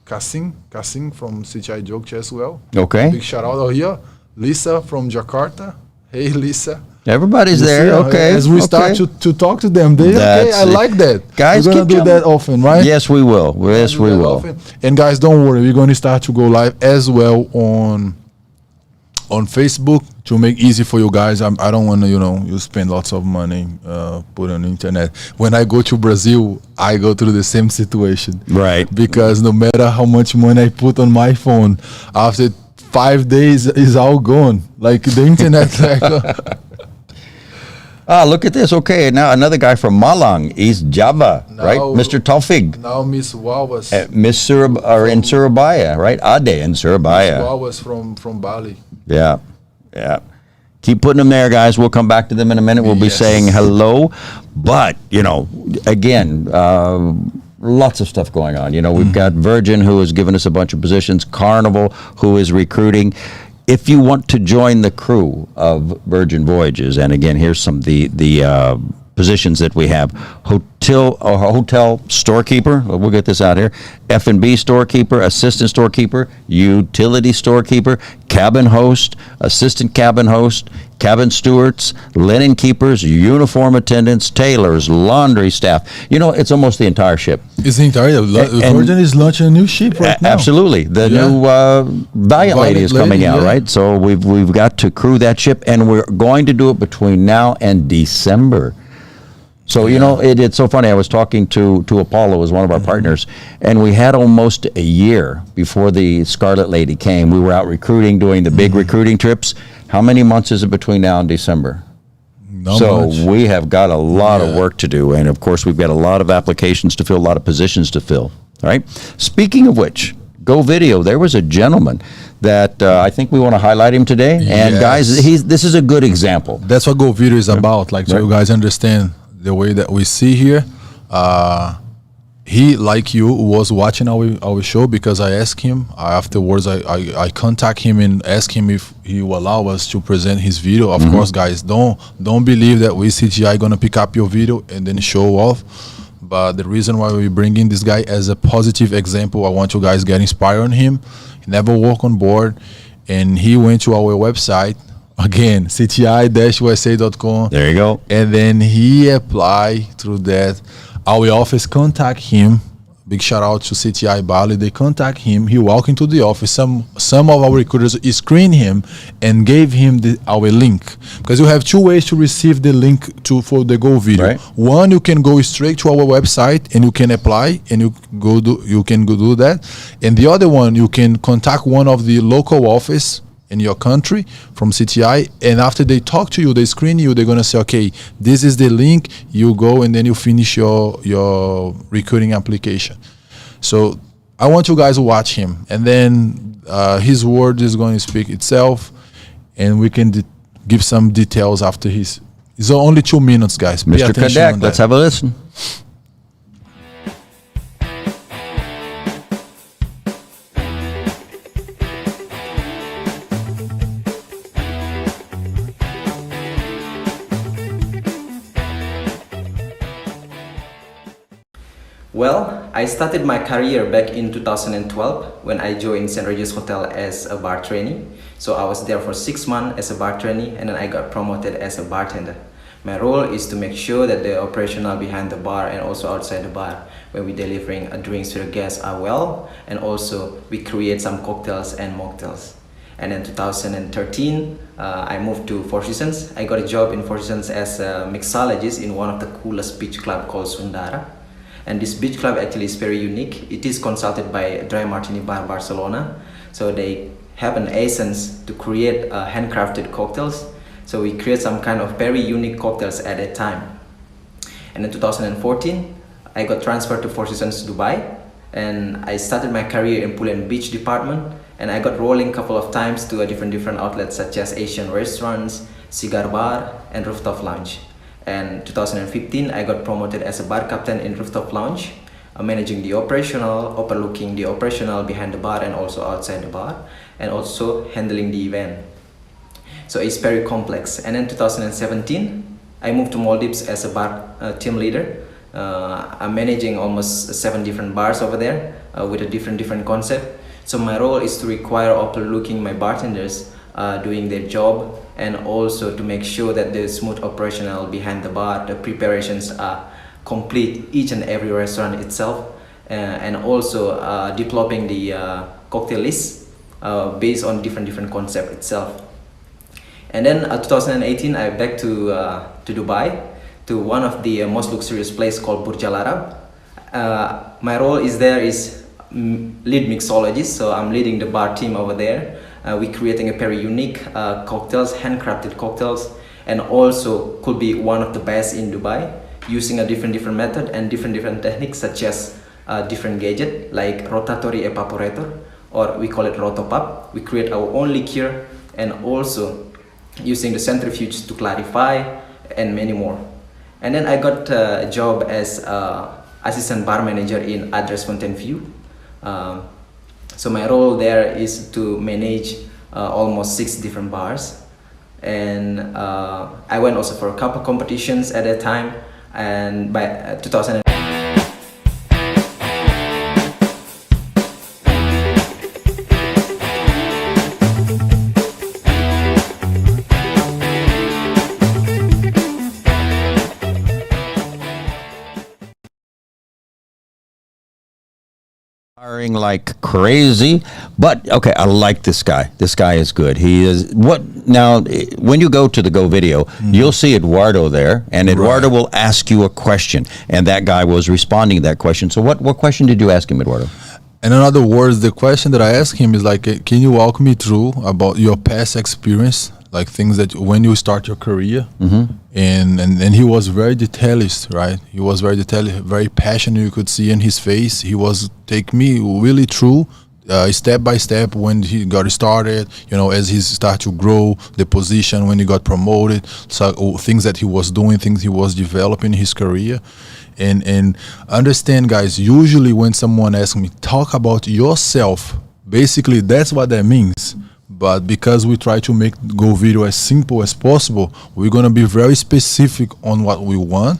Kasing from CTI Jogja as well. Okay. Big shout out here. Lisa from Jakarta. Hey, Lisa. Everybody's there. Okay. As we start to talk to them, I like that. Guys, we're going to do that often, right? Yes, we will. Yes, we will. Often. And guys, don't worry. We're going to start to go live as well on Facebook to make easy for you guys. I don't want to, you spend lots of money put on the internet. When I go to Brazil, I go through the same situation. Right. Because no matter how much money I put on my phone, after 5 days, it's all gone. Like the internet. Look at this. Okay, now another guy from Malang, East Java, right? Mr. Taufik. Now Miss Wawas. In Surabaya, right? Ade in Surabaya. Miss Wawas from Bali. Yeah. Keep putting them there, guys. We'll come back to them in a minute. We'll be saying hello. But, again, lots of stuff going on. We've got Virgin, who has given us a bunch of positions, Carnival, who is recruiting. If you want to join the crew of Virgin Voyages, and again, here's some of the positions that we have: hotel storekeeper. We'll get this out here. F&B storekeeper, assistant storekeeper, utility storekeeper, cabin host, assistant cabin host, cabin stewards, linen keepers, uniform attendants, tailors, laundry staff. It's almost the entire ship. It's the entire. Virgin is launching a new ship right now. Absolutely, the new Valiant Lady is coming out, right? So we've got to crew that ship, and we're going to do it between now and December. So, it's so funny. I was talking to Apollo, as one of our partners, and we had almost a year before the Scarlet Lady came. We were out recruiting, doing the big recruiting trips. How many months is it between now and December? Not much. We have got a lot of work to do. And, of course, we've got a lot of applications to fill, a lot of positions to fill. All right. Speaking of which, Go Video, there was a gentleman that I think we want to highlight him today. And, guys, this is a good example. That's what Go Video is about. So you guys understand the way that we see here. He, like you, was watching our show because I asked him afterwards. I contact him and ask him if he will allow us to present his video. Of course, guys, don't believe that we CTI gonna pick up your video and then show off. But the reason why we bring in this guy as a positive example, I want you guys get inspired on him. He never walked on board, and he went to our website again, CTI-USA.com. There you go. And then he apply through that. Our office contact him. Big shout out to CTI Bali. They contact him. He walk into the office. Some of our recruiters screen him and gave him our link, because you have two ways to receive the link for the Go video. Right. One, you can go straight to our website and you can apply and you can go do that. And the other one, you can contact one of the local office in your country from CTI, and after they talk to you, they screen you, they're gonna say, okay, this is the link, you go and then you finish your recruiting application. So I want you guys to watch him, and then his word is going to speak itself, and we can give some details after his. It's only 2 minutes, guys. Pay Mr. attention on Kadek, that. let's have a listen. Well, I started my career back in 2012 when I joined St. Regis Hotel as a bar trainee. So I was there for 6 months as a bar trainee, and then I got promoted as a bartender. My role is to make sure that the operational behind the bar and also outside the bar, when we're delivering drinks to the guests, are well, and also we create some cocktails and mocktails. And in 2013, I moved to Four Seasons. I got a job in Four Seasons as a mixologist in one of the coolest beach club called Sundara. And this beach club actually is very unique. It is consulted by Dry Martini Bar Barcelona. So they have an essence to create handcrafted cocktails. So we create some kind of very unique cocktails at that time. And in 2014, I got transferred to Four Seasons Dubai, and I started my career in Pool and Beach department. And I got rolling a couple of times to different outlets such as Asian restaurants, cigar bar, and rooftop lounge. And 2015, I got promoted as a bar captain in rooftop lounge, managing the operational, overlooking the operational behind the bar and also outside the bar, and also handling the event. So it's very complex. And in 2017, I moved to Maldives as a bar team leader. I'm managing almost 7 different bars over there with a different concept. So my role is to require overlooking my bartenders doing their job, and also to make sure that the smooth operational behind the bar, the preparations are complete each and every restaurant itself, and also developing the cocktail list based on different concept itself. And then 2018, I back to Dubai, to one of the most luxurious place called Burj Al Arab. My role is lead mixologist, so I'm leading the bar team over there. We're creating a very unique cocktails, handcrafted cocktails, and also could be one of the best in Dubai, using a different method and different techniques, such as different gadget like rotatory evaporator, or we call it rotopop. We create our own liqueur, and also using the centrifuge to clarify, and many more. And then I got a job as assistant bar manager in Address Fontaineville. So my role there is to manage almost 6 different bars, and I went also for a couple competitions at that time. And by 2000. Hiring like crazy, but okay, I like this guy. This guy is good. He is now. When you go to the Go video, you'll see Eduardo there, and Eduardo will ask you a question, and that guy was responding to that question. So, what question did you ask him, Eduardo? And in other words, the question that I asked him is like, can you walk me through about your past experience, like things that when you start your career? And he was very detailist, right? He was very detailed, very passionate. You could see in his face. He was take me really through step by step when he got started, as he started to grow the position, when he got promoted, so things that he was doing, things he was developing in his career. And understand, guys, usually when someone asks me, talk about yourself, basically that's what that means. But because we try to make Go video as simple as possible, we're going to be very specific on what we want.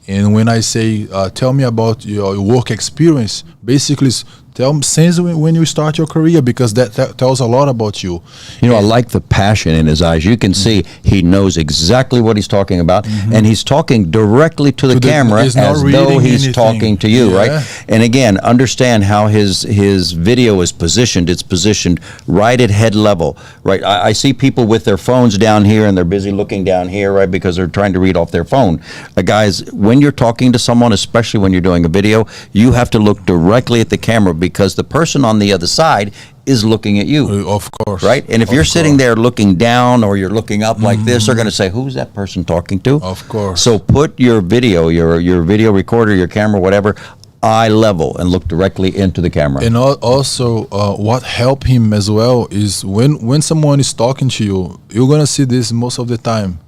And when I say, tell me about your work experience, basically Tell him since when you start your career, because that tells a lot about you. You know, I like the passion in his eyes. You can see he knows exactly what he's talking about, and he's talking directly to the camera he's as not though reading he's anything. talking to you, Yeah. right? And again, understand how his video is positioned. It's positioned right at head level, right? I see people with their phones down here, and they're busy looking down here, right, because they're trying to read off their phone. Guys, when you're talking to someone, especially when you're doing a video, you have to look directly at the camera, because the person on the other side is looking at you. Of course. Right? And if Of you're sitting course. there looking down, or you're looking up like this, they're going to say, who's that person talking to? Of course. So put your video, your video recorder, your camera, whatever, eye level, and look directly into the camera. And also, what helped him as well is when someone is talking to you, you're gonna see this most of the time.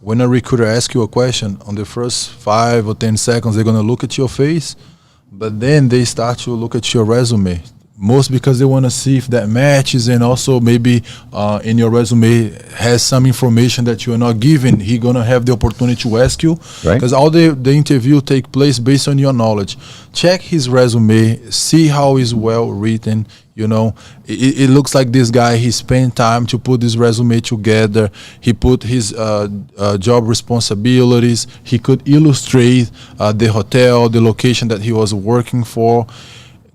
When a recruiter asks you a question, on the first 5 or 10 seconds, they're gonna look at your face, but then they start to look at your resume. Most because they want to see if that matches, and also maybe in your resume has some information that you are not given. He gonna have the opportunity to ask you, Right. because all the interview take place based on your knowledge. Check his resume, see how it's well written. You know, it looks like this guy, he spent time to put his resume together. He put his job responsibilities. He could illustrate the hotel, the location that he was working for.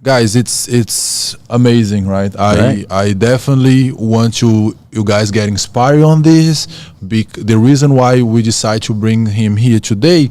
Guys, it's amazing, right? I definitely want you guys get inspired on this. The reason why we decide to bring him here today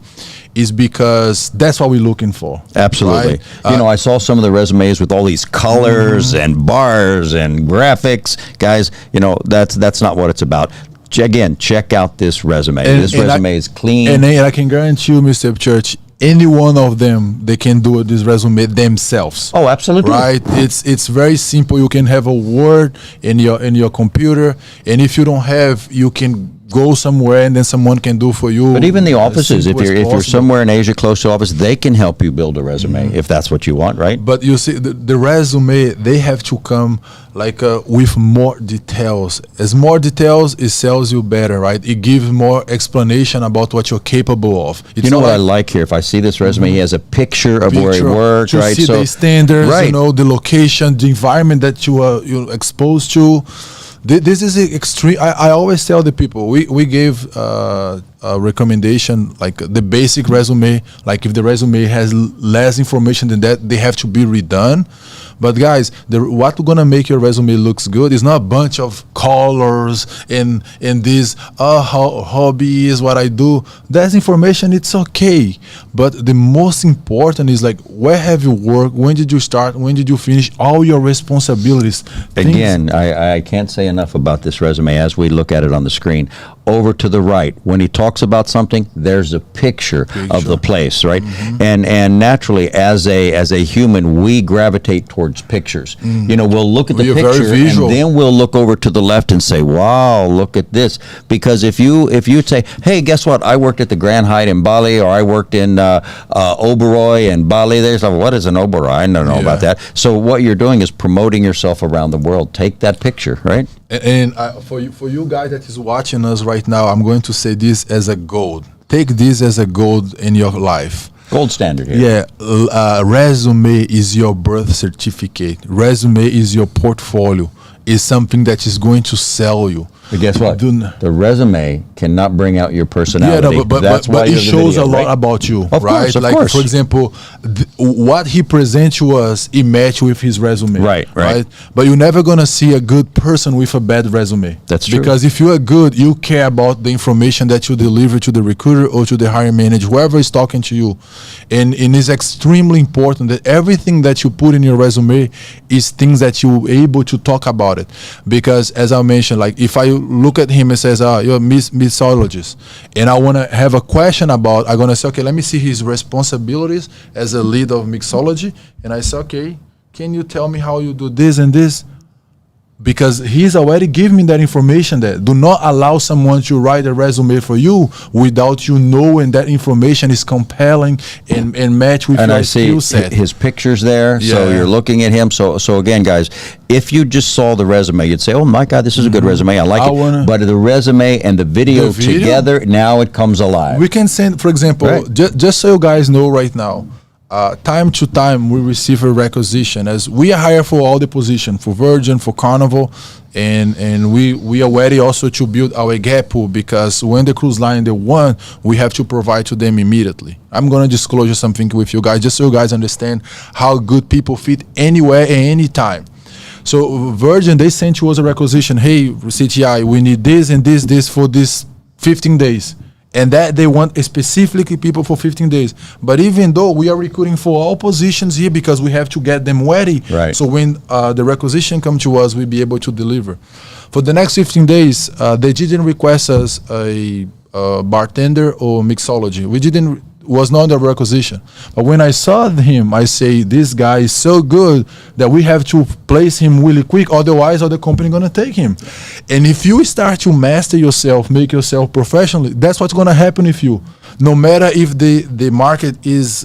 is because that's what we're looking for. Absolutely. Right? You know, I saw some of the resumes with all these colors and bars and graphics. Guys, you know, that's not what it's about. Again, check out this resume. This resume is clean. And I can guarantee you, Mr. Church, any one of them, they can do this resume themselves. Oh, absolutely. Right? It's very simple. You can have a Word in your computer, and if you don't have, you can go somewhere and then someone can do for you. But even the as offices, if simple as you're possible. somewhere in Asia close to office, they can help you build a resume if that's what you want, right? But you see, the resume, they have to come like with more details. As more details, it sells you better, right? It gives more explanation about what you're capable of. It's You know not what I like here? If I see this resume, he has a picture of where he picture worked, to right? see the standards, right. you know, the location, the environment that you're exposed to. This is extreme. I always tell the people, we gave a recommendation, like the basic resume. Like if the resume has less information than that, they have to be redone. But guys, what's gonna make your resume looks good is not a bunch of colors and this hobby is what I do. That's information, it's okay. But the most important is like, where have you worked? When did you start? When did you finish? All your responsibilities. Again, I can't say enough about this resume as we look at it on the screen. Over to the right, when he talks about something, there's a picture of the place, right? And naturally, as a human, we gravitate towards pictures. You know, we'll look at the You're very picture, visual. and then we'll look over to the left and say, "Wow, look at this!" Because if you say, "Hey, guess what? I worked at the Grand Hyatt in Bali, or I worked in Oberoi in Bali," there's like, "What is an Oberoi? I don't know about that." So what you're doing is promoting yourself around the world. Take that picture, right? And for you guys that is watching us right now, I'm going to say this as a gold. Take this as a gold in your life. Gold standard here. Yeah, resume is your birth certificate. Resume is your portfolio. It's something that is going to sell you. But guess what? The resume cannot bring out your personality. Yeah, no, but it shows a lot about you, Of right? course, of like, course. for example, what he presents to us, it match with his resume. Right. But you're never going to see a good person with a bad resume. That's true. Because if you are good, you care about the information that you deliver to the recruiter or to the hiring manager, whoever is talking to you. And it's extremely important that everything that you put in your resume is things that you're able to talk about it. Because as I mentioned, like if I look at him and says, you're a mixologist, and I want to have a question about, I'm going to say, okay, let me see his responsibilities as a lead of mixology. And I say, okay, can you tell me how you do this and this? Because he's already given me that information there. Do not allow someone to write a resume for you without you knowing that information is compelling and match with your skill set. And I see his pictures there, so Yeah. you're looking at him. So again, guys, if you just saw the resume, you'd say, "Oh my God, this is a good resume. I like it." But the resume and the video together, now it comes alive. We can send, for example, Right. just so you guys know right now, time to time we receive a requisition, as we are hired for all the position, for Virgin, for Carnival, and we are ready also to build our gap pool, because when the cruise line they want, we have to provide to them immediately. I'm gonna disclose something with you guys, just so you guys understand how good people fit anywhere and anytime. So Virgin, they sent to us a requisition. Hey, CTI, we need this and this for this 15 days. And that they want specifically people for 15 days. But even though we are recruiting for all positions here, because we have to get them ready. Right. So when the requisition come to us, we'll be able to deliver. For the next 15 days, they didn't request us a bartender or mixology. Was not the requisition. But when I saw him, I say, this guy is so good that we have to place him really quick, otherwise other company gonna take him. And if you start to master yourself, make yourself professionally, that's what's gonna happen with you. No matter if the market is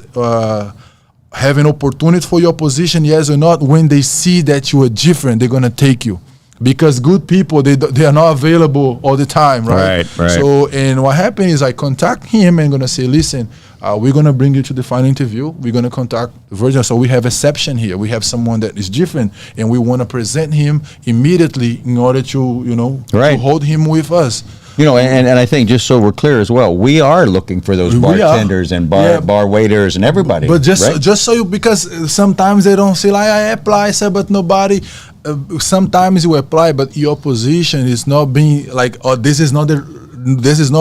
having opportunity for your position, yes or not, when they see that you are different, they're gonna take you. Because good people, they are not available all the time, right? Right. So, and what happened is I contact him and gonna say, listen, we're gonna bring you to the final interview. We're gonna contact Virgin. So we have exception here. We have someone that is different, and we wanna present him immediately in order to, to hold him with us. And I think, just so we're clear as well, we are looking for those bartenders and bar waiters and everybody. But just so you, because sometimes they don't say like, I apply, sir, but nobody. Sometimes you apply, but your position is not being like, oh, this is not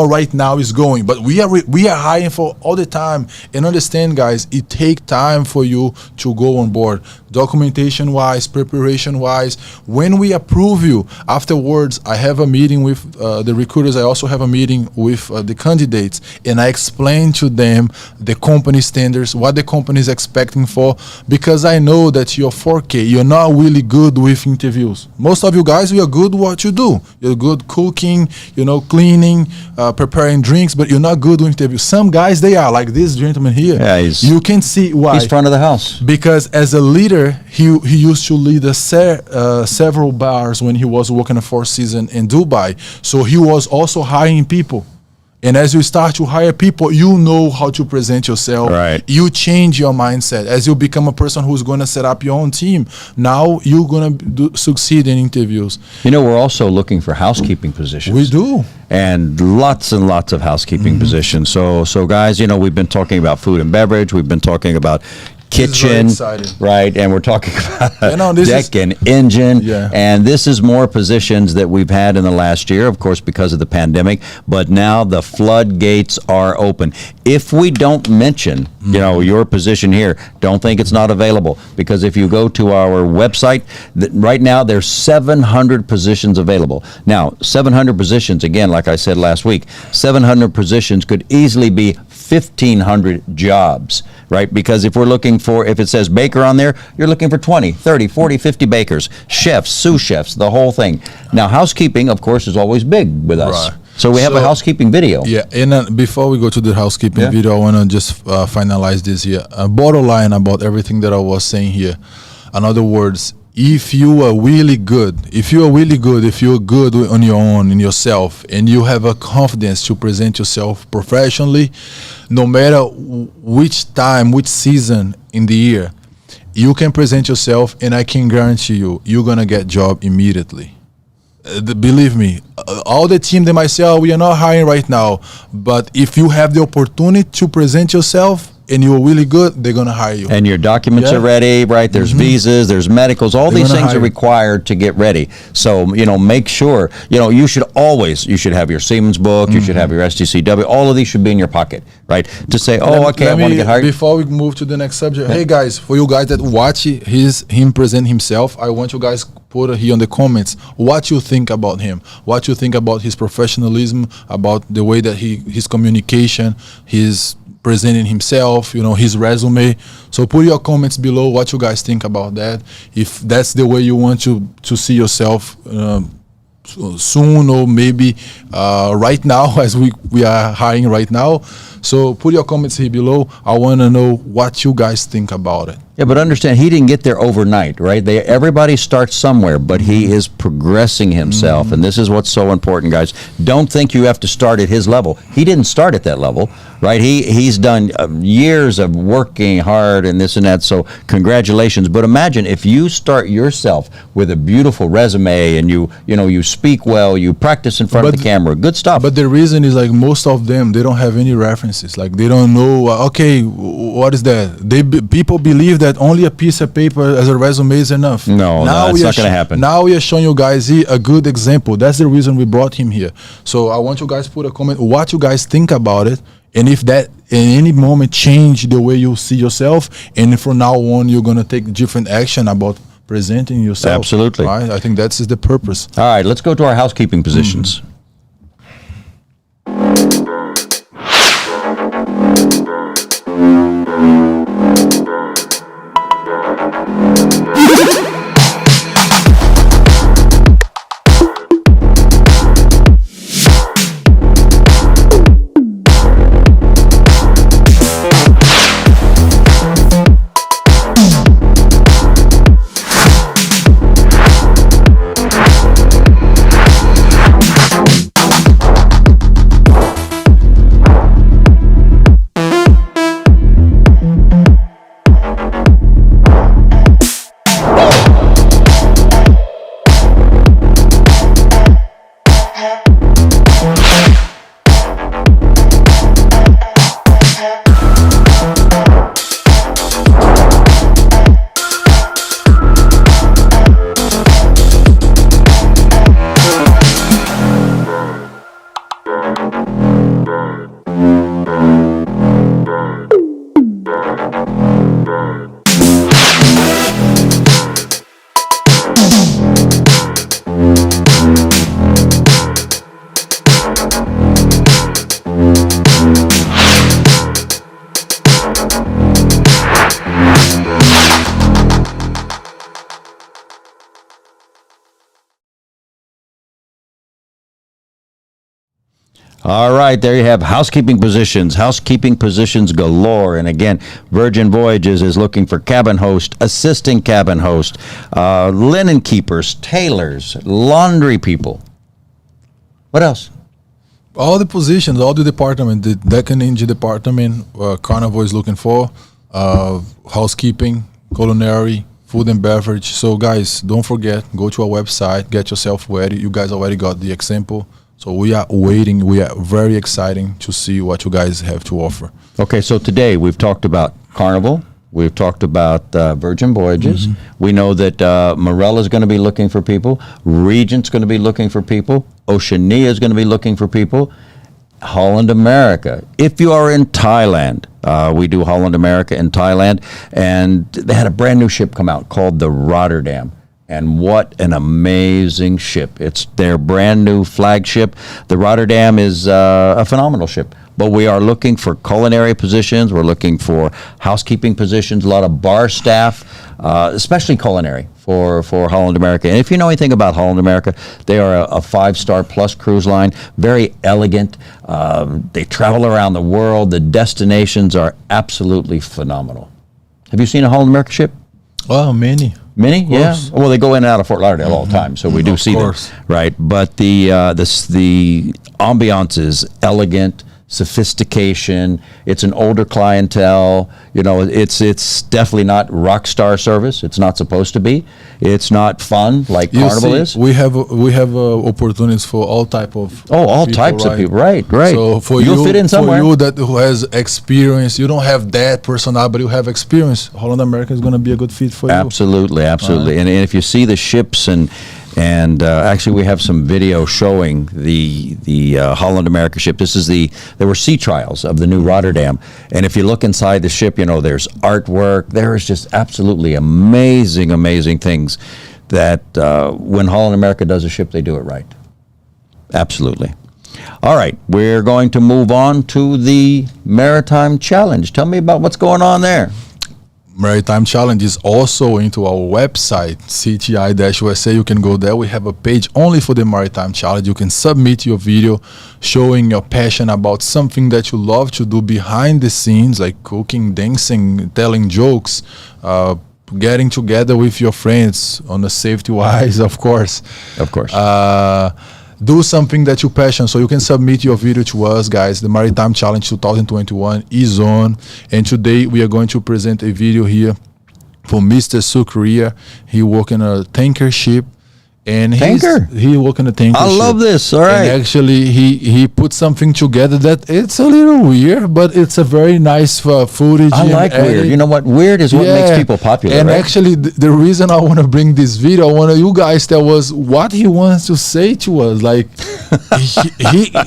right now, is going. But we are hiring for all the time. And understand, guys, it takes time for you to go on board, documentation wise, preparation wise. When we approve you, afterwards I have a meeting with the recruiters. I also have a meeting with the candidates, and I explain to them the company standards, what the company is expecting for, because I know that you're 4K, you're not really good with interviews. Most of you guys, we are good what you do. You're good cooking, cleaning, preparing drinks, but you're not good with interviews. Some guys, they are like this gentleman here. Yeah, you can see why. He's front of the house. Because as a leader, he used to lead several bars when he was working a Four Seasons in Dubai. So he was also hiring people. And as you start to hire people, you know how to present yourself. Right. You change your mindset. As you become a person who's going to set up your own team, now you're going to succeed in interviews. We're also looking for housekeeping positions. We do. And lots of housekeeping positions. So guys, we've been talking about food and beverage. We've been talking about kitchen, right? And we're talking about deck and engine. Yeah. And this is more positions that we've had in the last year, of course, because of the pandemic. But now the floodgates are open. If we don't mention, your position here, don't think it's not available. Because if you go to our website, right now there's 700 positions available. Now, 700 positions, again, like I said last week, 700 positions could easily be 1,500 jobs, right? Because if it says baker on there, you're looking for 20, 30, 40, 50 bakers, chefs, sous chefs, the whole thing. Now, housekeeping, of course, is always big with us. Right. So we have a housekeeping video. Yeah, and before we go to the housekeeping video, I want to just finalize this here. Bottom line about everything that I was saying here. In other words, if you are really good, if you're good on your own, in yourself, and you have a confidence to present yourself professionally, no matter which time, which season in the year, you can present yourself, and I can guarantee you're going to get job immediately. Believe me, all the team, they might say, oh, we are not hiring right now. But if you have the opportunity to present yourself, and you're really good, they're going to hire you. And your documents are ready, right? There's visas, there's medicals, all these things are required to get ready. So, make sure, you should have your Siemens book, you should have your STCW, all of these should be in your pocket, right? To say, I want to get hired. Before we move to the next subject, hey guys, for you guys that watch him present himself, I want you guys put here in the comments what you think about him, what you think about his professionalism, about the way that his communication, his presenting himself, his resume. So put your comments below what you guys think about that. If that's the way you want to see yourself soon, or maybe right now, as we are hiring right now. So put your comments here below. I want to know what you guys think about it. Yeah, but understand, he didn't get there overnight, right? Everybody starts somewhere, but he is progressing himself, and this is what's so important, guys. Don't think you have to start at his level. He didn't start at that level, right? He's done years of working hard and this and that, so congratulations. But imagine if you start yourself with a beautiful resume and you speak well, you practice in front of the camera, good stuff. But the reason is like most of them, they don't have any references. Like they don't know, okay, what is that? People believe that only a piece of paper as a resume is enough. No, that's not going to happen. Now we are showing you guys here a good example. That's the reason we brought him here. So I want you guys to put a comment what you guys think about it, and if that in any moment change the way you see yourself, and from now on you're going to take different action about presenting yourself. Absolutely. Right? I think that's the purpose. All right, let's go to our housekeeping positions. All right, there you have housekeeping positions galore. And again, Virgin Voyages is looking for cabin host, assistant cabin host, linen keepers, tailors, laundry people. What else? All the positions, all the department, the deck and engine department, Carnival is looking for, housekeeping, culinary, food and beverage. So guys, don't forget, go to our website, get yourself ready. You guys already got the example. So we are waiting. We are very excited to see what you guys have to offer. Okay, so today we've talked about Carnival. We've talked about Virgin Voyages. We know that Morella is going to be looking for people. Regent's going to be looking for people. Oceania is going to be looking for people. Holland America. If you are in Thailand, we do Holland America in Thailand, and they had a brand new ship come out called the Rotterdam. And what an amazing ship. It's their brand new flagship. The Rotterdam is a phenomenal ship. But we are looking for culinary positions. We're looking for housekeeping positions, a lot of bar staff, especially culinary for Holland America. And if you know anything about Holland America, they are a 5-star plus cruise line, very elegant. They travel around the world. The destinations are absolutely phenomenal. Have you seen a Holland America ship? Oh, many. Many, yeah. Well, they go in and out of Fort Lauderdale all the time, so we do see them, right? But the ambiance is elegant, sophistication. It's an older clientele. You know, it's definitely not rock star service. It's not supposed to be. It's not fun like Carnival is. We have opportunities for all type of all people, types of people. Right. So for you'll fit in somewhere. For you who has experience, you don't have that personality, but you have experience. Holland America is going to be a good fit for you. Absolutely. And if you see the ships and actually, we have some video showing the Holland America ship. There were sea trials of the new Rotterdam, and if you look inside the ship, you know there's artwork. There is just absolutely amazing things that when Holland America does a ship, they do it right. Absolutely. All right, we're going to move on to the Maritime Challenge. Tell me about what's going on there. Maritime Challenges also into our website, CTI-USA. You can go there. We have a page only for the Maritime Challenge. You can submit your video showing your passion about something that you love to do behind the scenes, like cooking, dancing, telling jokes, getting together with your friends on a safety wise, of course. Of course. Do something that you're passionate. So you can submit your video to us, guys. The Maritime Challenge 2021 is on. And today we are going to present a video here for Mr. Sucria. He work in a tanker ship. And he work in a tanker ship. I love this. All right. And actually, he put something together that it's a little weird, but it's a very nice footage. I like weird. You know what? Weird is what makes people popular. And right? actually, the reason I want to bring this video, I want you guys tell us what he wants to say to us. Like,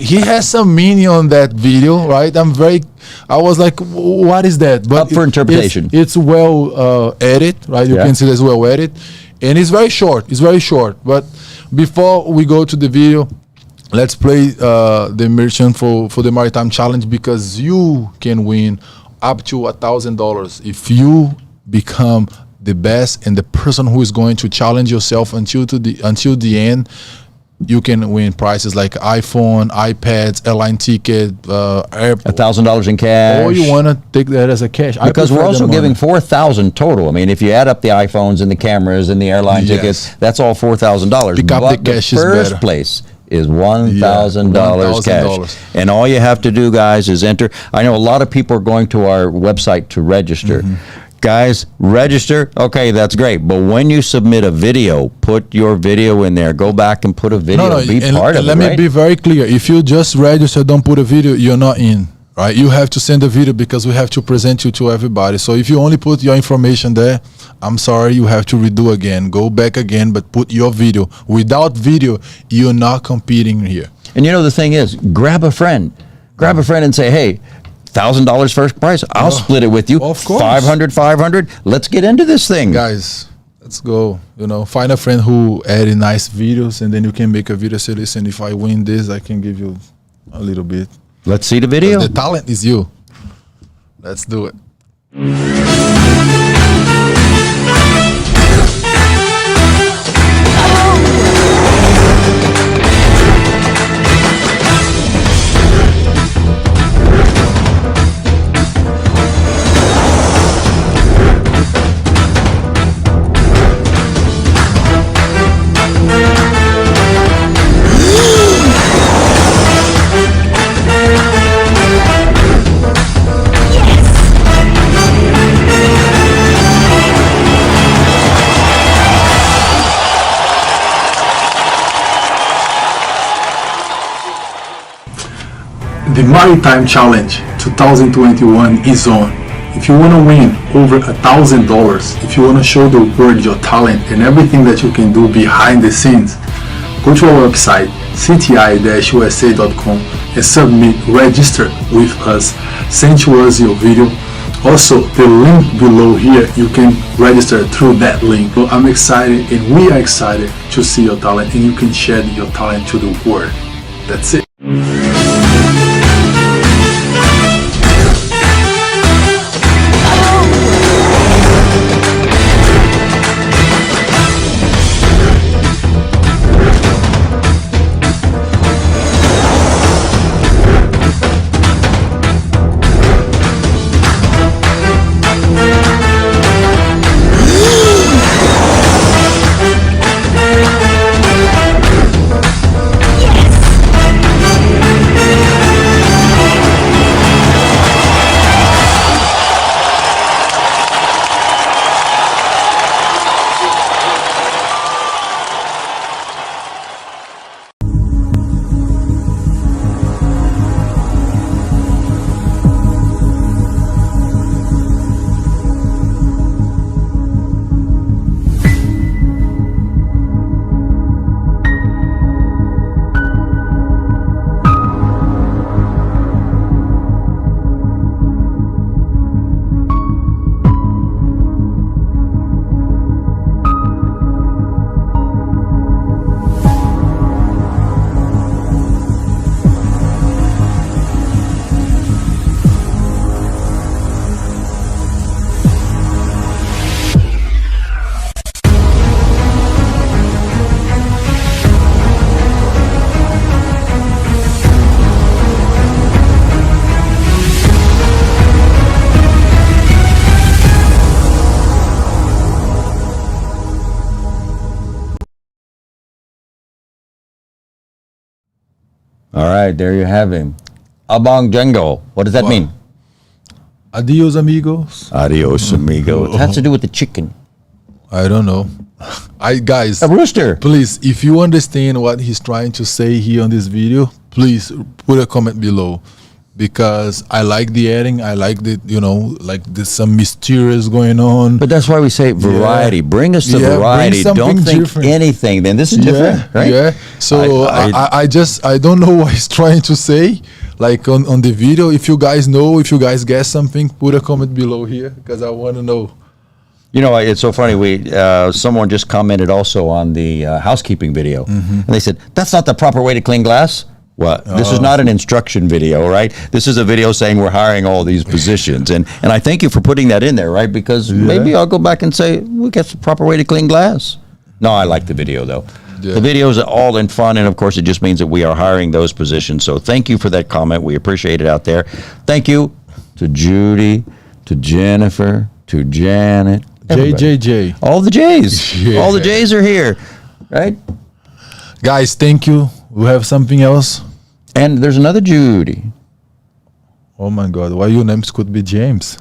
he has some meaning on that video, right? I was like, what is that? But up for interpretation. It's well edited, right? You can see it's well edited. And it's very short. It's very short. But before we go to the video, let's play the merchant for the Maritime Challenge, because you can win up to $1,000 if you become the best and the person who is going to challenge yourself until the end. You can win prizes like iPhone, iPads, airline ticket, $1,000 in cash. Or you want to take that as a cash. Because we're also giving $4,000 total. I mean, if you add up the iPhones and the cameras and the airline tickets, that's all $4,000. Pick up the cash is better. First place is $1,000 cash. And all you have to do, guys, is enter. I know a lot of people are going to our website to register. Guys, register. Okay, that's great. But when you submit a video, put your video in there. Go back and put a video. Be part of it. Let me be very clear. If you just register, don't put a video, you're not in. Right? You have to send a video because we have to present you to everybody. So if you only put your information there, I'm sorry, you have to redo again. Go back again, but put your video. Without video, you're not competing here. And you know, the thing is, grab a friend. Grab a friend and say, hey, $1,000 first prize. I'll split it with you. Of course. 500. Let's get into this thing. Guys, let's go. You know, find a friend who edit nice videos, and then you can make a video. Say, listen, if I win this, I can give you a little bit. Let's see the video. The talent is you. Let's do it. The Maritime Challenge 2021 is on. If you want to win over $1,000, if you want to show the world your talent and everything that you can do behind the scenes, go to our website cti-usa.com and submit, register with us, send to us your video. Also, the link below here, you can register through that link. So I'm excited and we are excited to see your talent, and you can share your talent to the world. That's it. All right, there you have him. Abang Django. What does that mean? Adios, amigos. Adios, amigo. It has to do with the chicken. I don't know. Guys, A rooster. please, if you understand what he's trying to say here on this video, please put a comment below. Because I like the editing, I like the, like there's some mysterious going on. But that's why we say variety. Bring us the Yeah, bring variety. something Don't think different. anything. Then this is different, right? Yeah. So I don't know what he's trying to say. Like on the video, if you guys know, if you guys guess something, put a comment below here because I want to know. You know, it's so funny. Someone just commented also on the housekeeping video, and they said that's not the proper way to clean glass. Well, this is not an instruction video, right? This is a video saying we're hiring all these positions, and I thank you for putting that in there, right? Because maybe I'll go back and say we got the proper way to clean glass. No, I like the video though. Yeah. The videos are all in fun, and of course, it just means that we are hiring those positions. So thank you for that comment. We appreciate it out there. Thank you to Judy, to Jennifer, to Janet. Everybody. JJJ. All the J's. Yeah. All the J's are here, right? Guys, thank you. We have something else. And there's another Judy. Oh my God, why your names could be James?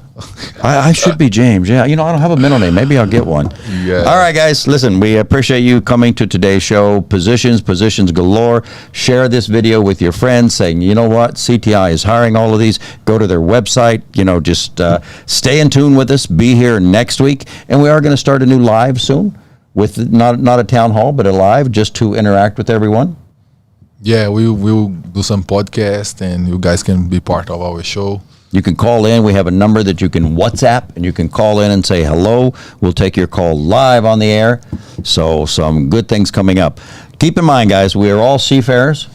I should be James. Yeah, I don't have a middle name. Maybe I'll get one. Yeah. All right, guys. Listen, we appreciate you coming to today's show. Positions galore. Share this video with your friends saying, you know what? CTI is hiring all of these. Go to their website. Just stay in tune with us. Be here next week. And we are going to start a new live soon with not a town hall, but a live just to interact with everyone. Yeah, we'll do some podcast and you guys can be part of our show. You can call in. We have a number that you can WhatsApp, and you can call in and say hello. We'll take your call live on the air. So some good things coming up. Keep in mind, guys, we are all seafarers,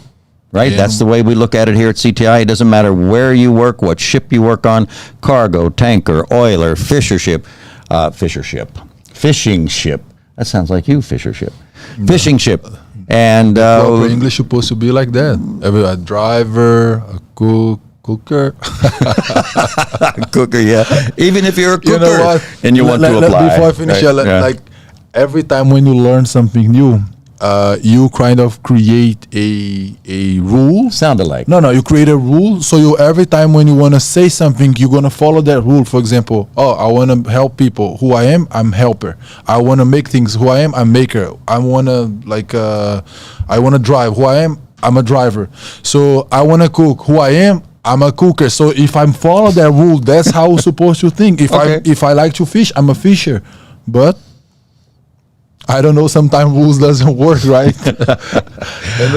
right? Yeah. That's the way we look at it here at CTI. It doesn't matter where you work, what ship you work on, cargo, tanker, oiler, fishing ship. That sounds like you, fisher ship. No. Fishing ship. And proper English supposed to be like that. A driver, a cooker. Cooker, yeah. Even if you're a cooker, you know what? and you want to apply. Before I finish, right? like every time when you learn something new, you kind of create a rule. Sound alike. No, you create a rule. So you every time when you want to say something, you're gonna follow that rule. For example, I want to help people. Who I am, I'm helper. I want to make things. Who I am, I'm maker. I want to I want to drive. Who I am, I'm a driver. So I want to cook. Who I am, I'm a cooker. So if I'm follow that rule, that's how I'm supposed to think. If I like to fish, I'm a fisher. But I don't know, sometimes rules doesn't work, right?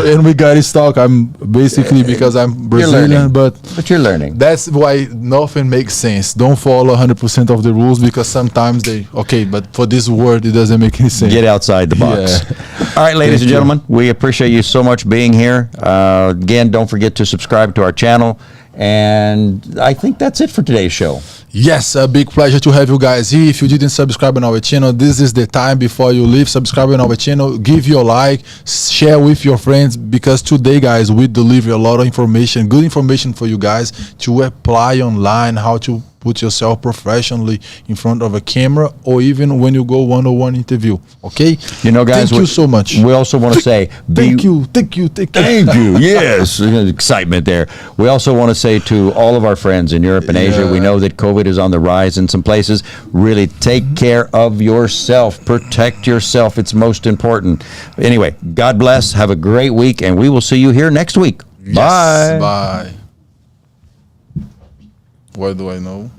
and we got to talk. I'm basically, because I'm Brazilian, but you're learning. That's why nothing makes sense. Don't follow 100% of the rules, because sometimes but for this word, it doesn't make any sense. Get outside the box. Yeah. All right, ladies and gentlemen, we appreciate you so much being here. Again, don't forget to subscribe to our channel. And I think that's it for today's show. Yes, a big pleasure to have you guys here. If you didn't subscribe on our channel, this is the time before you leave. Subscribe on our channel, give your like, share with your friends, because today, guys, we deliver a lot of information, good information for you guys to apply online, how to put yourself professionally in front of a camera, or even when you go one-on-one interview. Okay, guys, thank you so much. We also want to say thank you. Yes, excitement there. We also want to say to all of our friends in Europe and Asia, we know that COVID is on the rise in some places. Really take care of yourself, protect yourself. It's most important. Anyway, God bless, have a great week, and we will see you here next week. Yes, bye. Bye. What do I know?